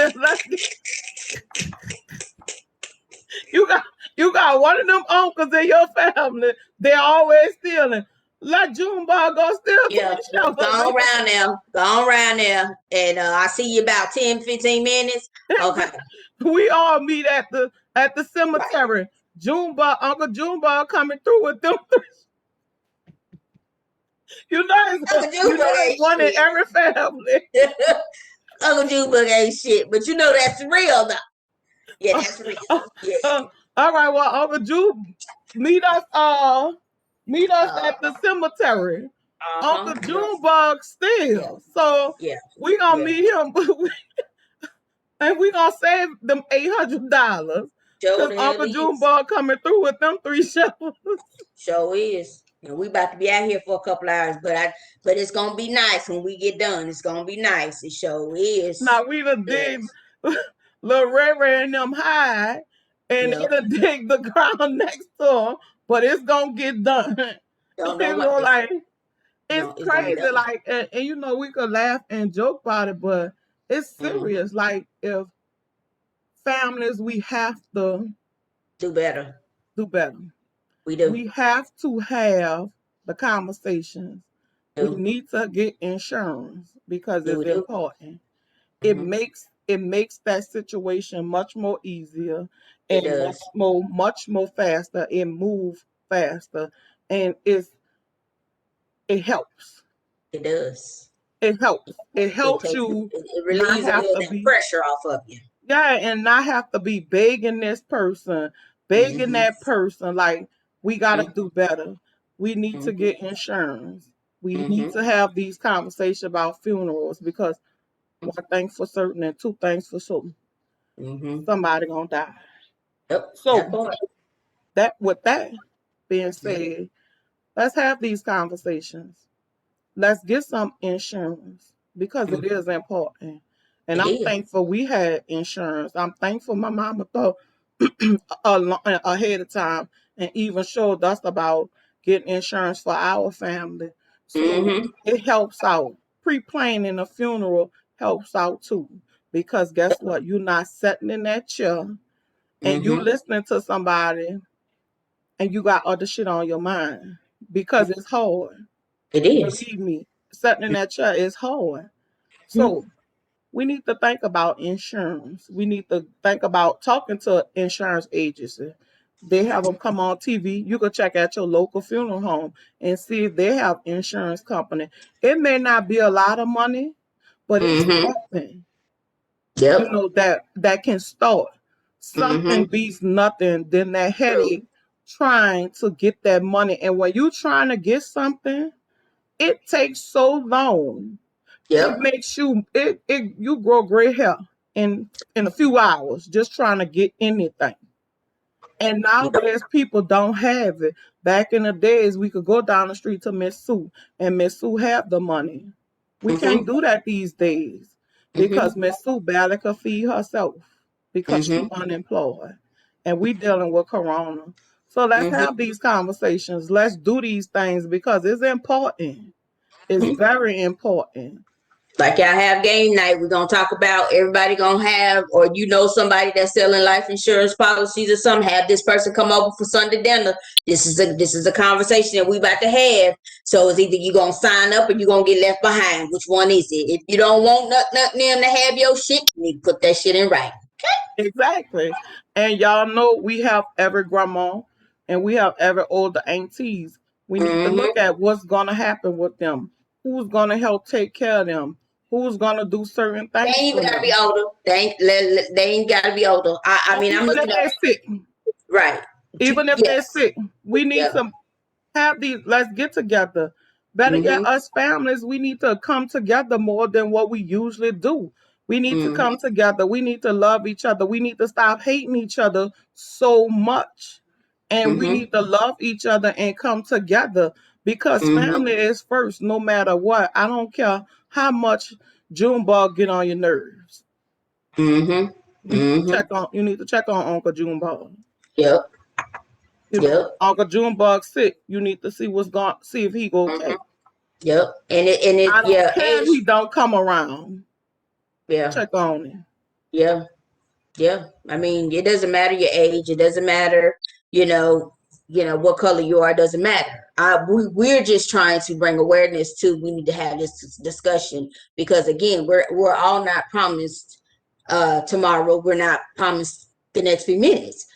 You got one of them uncles in your family. They're always stealing. Let June bug go steal Yeah, 3 go shovels. on around there. Go on around there. And I see you about 10, 15 minutes. Okay. We all meet at the Right. cemetery. Uncle Junebug coming through with them. You know, Uncle Junebug it's ain't one in shit. every family. Uncle Junebug ain't shit. But you know that's real, though. Yeah, that's real. Yeah. All right, well, Uncle June, meet us at the cemetery. Uncle Yeah. Junebug Yeah. still. So Yeah. we gonna Yeah. meet him and we gonna save them $800. Show Cause the hell Uncle is. Junebug coming through with them 3 shovels. Show is. And we about to be out here for a couple hours, but it's gonna be nice when we get done. It's gonna be nice. It sure is. Now we done dig Yes. little Ray and them high, and they Yep. done dig the ground next to them, but it's gonna get done. Don't know You what know, like it's no, it's gonna be crazy. done. Like, and you know, we could laugh and joke about it, but it's Mm-hmm. serious. Like, if families, we have to Do better. do better. We do. We have to have the conversations. We Do. need to get insurance because Yeah, it's we do. important. it Mm-hmm. makes it makes that situation much more easier It and does. much more faster. It moves faster, and it helps. It does. It helps. It It helps takes you it not relieves a have little of to that be pressure off of you. yeah, and not have to be begging this person, begging Mm-hmm. that person. Like, we got to do Mm-hmm. better. We need to Mm-hmm. get insurance. We need Mm-hmm. to have these conversations about funerals because one thing for certain and two things for certain, Mm-hmm. somebody gonna die. Yep. That So part. that being Yep. said, let's have these conversations. Let's get some insurance because it Mm-hmm. is important. And It I'm is. thankful we had insurance. I'm thankful my mama thought ahead of time and even showed us about getting insurance for our family. So Mm-hmm. it helps out. Pre-planning a funeral helps out too. Because guess what? You're not sitting in that chair and you Mm-hmm. listening to somebody and you got other shit on your mind because it's hard. It is. Believe me, sitting in that chair is hard. Mm-hmm. So we need to think about insurance. We need to think about talking to insurance agency. They have them come on TV. You can check at your local funeral home and see if they have insurance company. It may not be a lot of money, but it's Mm-hmm. something, Yep. that can start. Something Mm-hmm. beats nothing than that True. headache trying to get that money. And when you're trying to get something, it takes so long. It Yep. makes you grow gray hair in a few hours just trying to get anything. And Yep. nowadays people don't have it. Back in the days we could go down the street to Miss Sue and Miss Sue have the money. We can't Mm-hmm. do that these days because Mm-hmm. Miss Sue barely could feed herself because she's Mm-hmm. unemployed. And we dealing with corona. So let's have Mm-hmm. these conversations. Let's do these things because it's important. It's very important. Like y'all have game night, we're gonna talk about everybody gonna have, or somebody that's selling life insurance policies or something. Have this person come over for Sunday dinner. This is a conversation that we about to have. So it's either you gonna sign up or you gonna get left behind. Which one is it? If you don't want nothing them to have your shit, you need to put that shit in writing. Exactly. And y'all know we have every grandma and we have every older aunties. We need to look Mm-hmm. at what's going to happen with them. Who's going to help take care of them? Who's going to do certain They things ain't even for gotta be them? older. They ain't gotta be older. I Or mean, I'm even if looking at they're sick, right. even if they're Yes. sick, we need Yep. to have these, let's get together. Better Mm-hmm. yet, us families, we need to come together more than what we usually do. We need to Mm-hmm. come together. We need to love each other. We need to stop hating each other so much. And we need to love each other and come together because family is first, no matter what. I don't care how much Junebug get on your nerves. You need to check on Uncle Junebug. Yep. You know, Yep. Uncle Junebug sick. You need to see see if he okay. Yep. And it I don't yeah, care if age. he don't come around. Yeah. Check on him. Yeah. Yeah. I mean, it doesn't matter your age. It doesn't matter, you know, what color you are. It doesn't matter. We're just trying to bring awareness to. We need to have this discussion because again, we're all not promised tomorrow. We're not promised the next few minutes.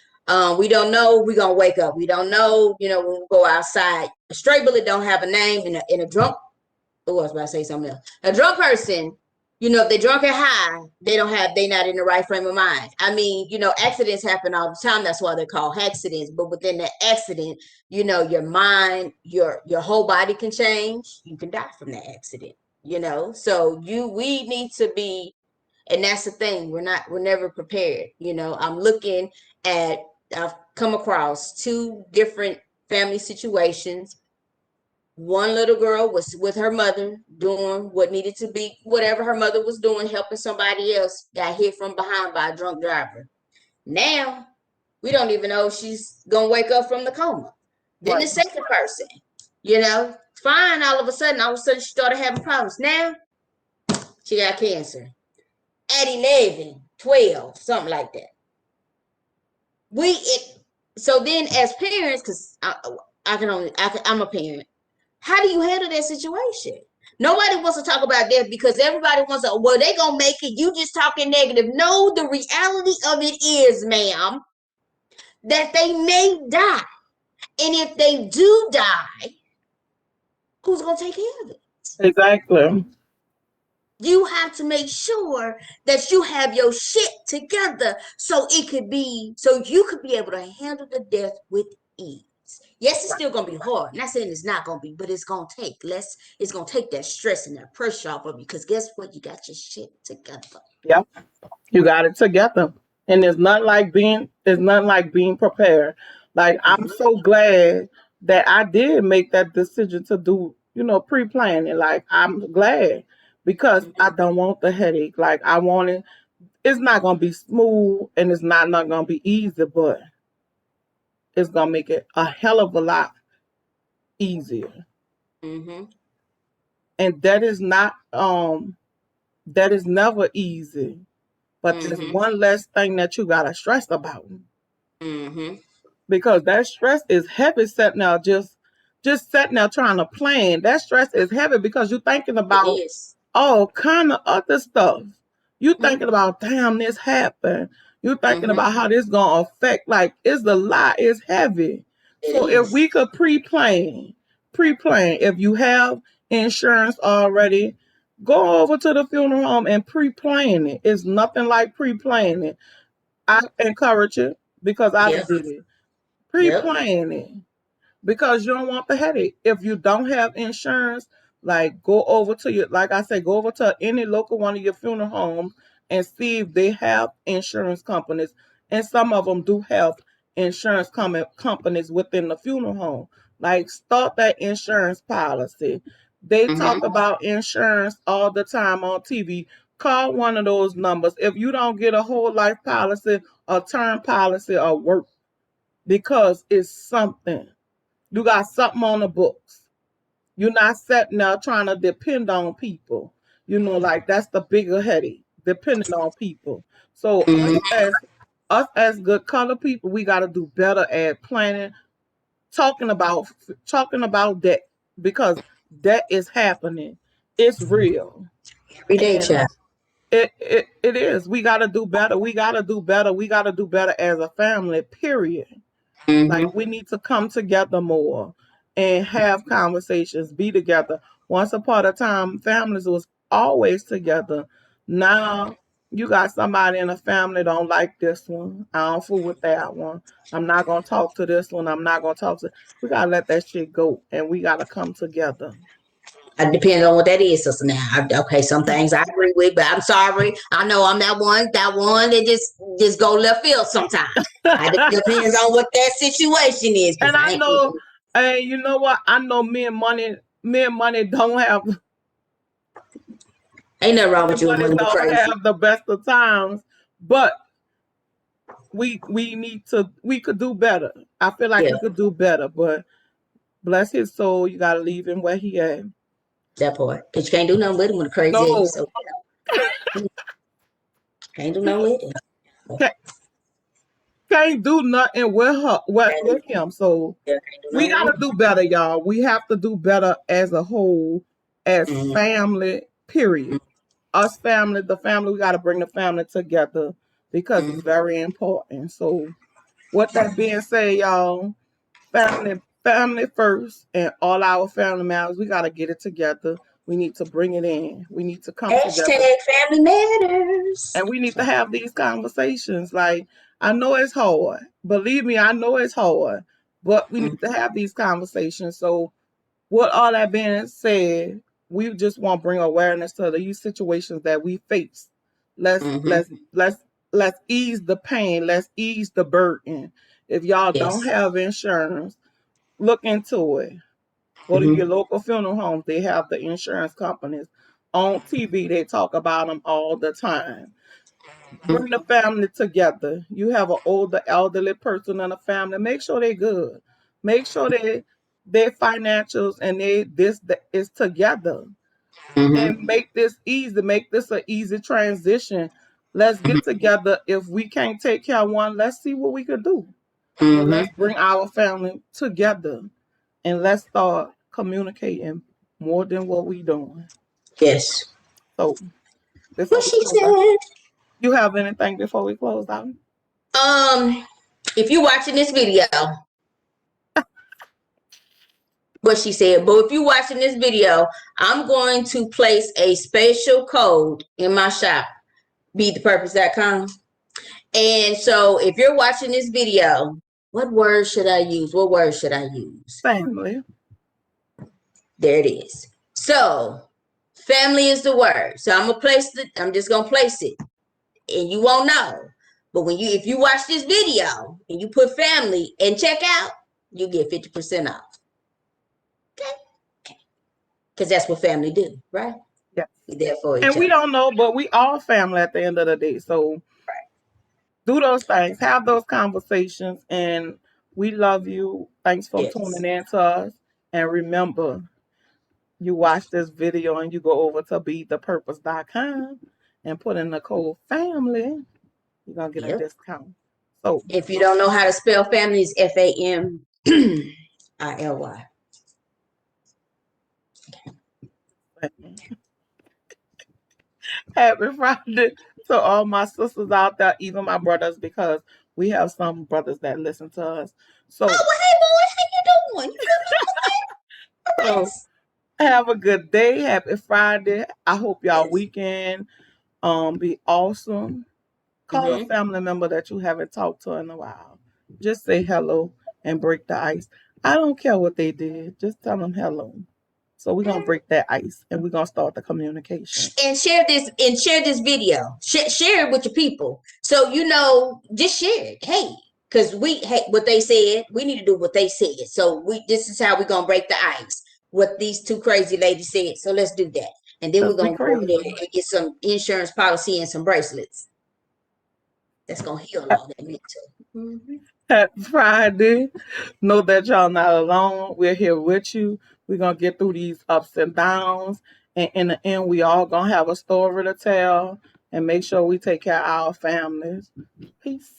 We don't know. We're gonna wake up. We don't know. When we go outside, a stray bullet don't have a name, and a drunk. Oh, I was about to say something else. A drunk person, if they're drunk and high, they not in the right frame of mind. I mean, accidents happen all the time. That's why they're called accidents. But within the accident, your mind, your whole body can change. You can die from that accident. So we need to be, and that's the thing. We're never prepared. I'm looking at, I've come across two different family situations. One little girl was with her mother doing what needed to be, whatever her mother was doing, helping somebody else, got hit from behind by a drunk driver. Now, we don't even know if she's going to wake up from the coma. Then Right. the second person, fine, all of a sudden, she started having problems. Now, she got cancer at 11, 12, something like that. So then as parents, because I'm a parent, how do you handle that situation? Nobody wants to talk about death because everybody wants to, well, they gonna make it. You just talking negative. No, the reality of it is, ma'am, that they may die. And if they do die, who's gonna take care of it? Exactly. You have to make sure that you have your shit together so you could be able to handle the death with ease. Yes, it's still gonna be hard. Not saying it's not gonna be, but it's gonna take less. It's gonna take that stress and that pressure off of you. Because guess what? You got your shit together. Yep. You got it together. And it's not like being prepared. Like I'm so glad that I did make that decision to do, pre-planning. Like I'm glad because I don't want the headache. Like I want it. It's not gonna be smooth and it's not gonna be easy, but it's gonna make it a hell of a lot easier. Mm-hmm. And that is never easy. But there's Mm-hmm. one less thing that you gotta stress about. Mm-hmm. Because that stress is heavy sitting there just sitting there trying to plan. That stress is heavy because you're thinking It about is. all kind of other stuff. You Mm-hmm. thinking about damn this happened. You thinking Mm-hmm. about how this gonna affect, like it's a lot, it's heavy. It So if is. we could pre-plan, if you have insurance already, go over to the funeral home and pre-plan it. It's nothing like pre-planning. I encourage it because I Yep. did it. Yep. Pre-plan it because you don't want the headache. If you don't have insurance, like go over to like I say, go over to any local one of your funeral homes and see if they have insurance companies. And some of them do have insurance companies within the funeral home. Like start that insurance policy. They talk Mm-hmm. about insurance all the time on TV. Call one of those numbers. If you don't get a whole life policy, a term policy, or work, because it's something. You got something on the books. You're not sitting there trying to depend on people. Like that's the bigger headache, depending on people. So Mm-hmm. us as good color people, we gotta do better at planning, talking about that because that is happening. It's real. Every day, And child. it is. We gotta do better. We gotta do better. We gotta do better as a family, period. Like Mm-hmm. we need to come together more and have conversations, be together. Once upon a time, families was always together. Now you got somebody in a family don't like this one. I don't fool with that one. I'm not gonna talk to this one. I'm not gonna talk to. We gotta let that shit go, and we gotta come together. It depends on what that is, sister. Now, okay, some things I agree with, but I'm sorry. I know I'm that one that just go left field sometimes. It depends on what that situation is. Cause And I know, and you know what? I know me and money don't have ain't nothing wrong with you and money money but don't crazy. have the best of times, but we could do better. I feel like Yeah, we could do better, but bless his soul, you gotta leave him where he at. that part. Cause you can't do nothing with him when the crazy No, is. So can't do nothing with him. can't, can't do nothing with her Can't do, with him. So yeah, can't do we nothing gotta with do better, y'all. We have to do better as a whole, as him. family, period. Us family, the family, we gotta bring the family together because it's Mm-hmm. very important. So with that being said, y'all, family first, and all our family members, we gotta get it together. We need to bring it in. We need to come together, Hashtag family matters. and we need to have these conversations. Like, I know it's hard. Believe me, I know it's hard, but we need to have these conversations. So, with all that being said, we just want to bring awareness to these situations that we face. Let's Mm-hmm. let's let's let's ease the pain. Let's ease the burden. If y'all don't Yes. have insurance, look into it. Go to Mm-hmm. your local funeral homes. They have the insurance companies on TV. They talk about them all the time. Bring the family together. You have an older, elderly person in the family. Make sure they're good. Make sure their financials and this is together, and Mm-hmm. make this easy. Make this an easy transition. Let's get together. If we can't take care of one, let's see what we could do. But let's Mm-hmm. bring our family together, and let's start communicating more than what we doing. Yes. So What before we she close out, said. you have anything before we close out? If you're watching this video, what she said, but if you're watching this video, I'm going to place a special code in my shop, beatthepurpose.com. And so if you're watching this video, what word should I use? What word should I use? Family. There it is. So family is the word. So I'm just gonna place it and you won't know. But if you watch this video and you put family and check out, you get 50% off. Okay. Because that's what family do, right? Yes. We're there for And each we other. don't know, but we all family at the end of the day. So do those things, have those conversations, and we love you. Thanks for tuning Yes. in to us. And remember, you watch this video and you go over to BeThePurpose.com and put in the code family, you're gonna get a Yep. discount. So If you don't know how to spell family, it's FAMILY. happy Friday to all my sisters out there, even my brothers, because we have some brothers that listen to us. Oh, So well, hey, boy, how you doing? You doing so have a good day. Happy Friday. I hope y'all yes. weekend be awesome. Call a Mm-hmm. family member that you haven't talked to in a while. Just say hello and break the ice. I don't care what they did. Just tell them hello. So we're gonna break that ice and we're gonna start the communication. And share this video. Share it with your people. So just share it. Hey, because what they said, we need to do what they said. So this is how we're gonna break the ice. What these two crazy ladies said. So let's do that. And then we're Cause we gonna go over there crazy. and get some insurance policy and some bracelets. That's gonna heal all that mental. Mm-hmm. Happy Friday. Know that y'all not alone. We're here with you. We're gonna get through these ups and downs. And in the end, we all gonna have a story to tell and make sure we take care of our families. Peace.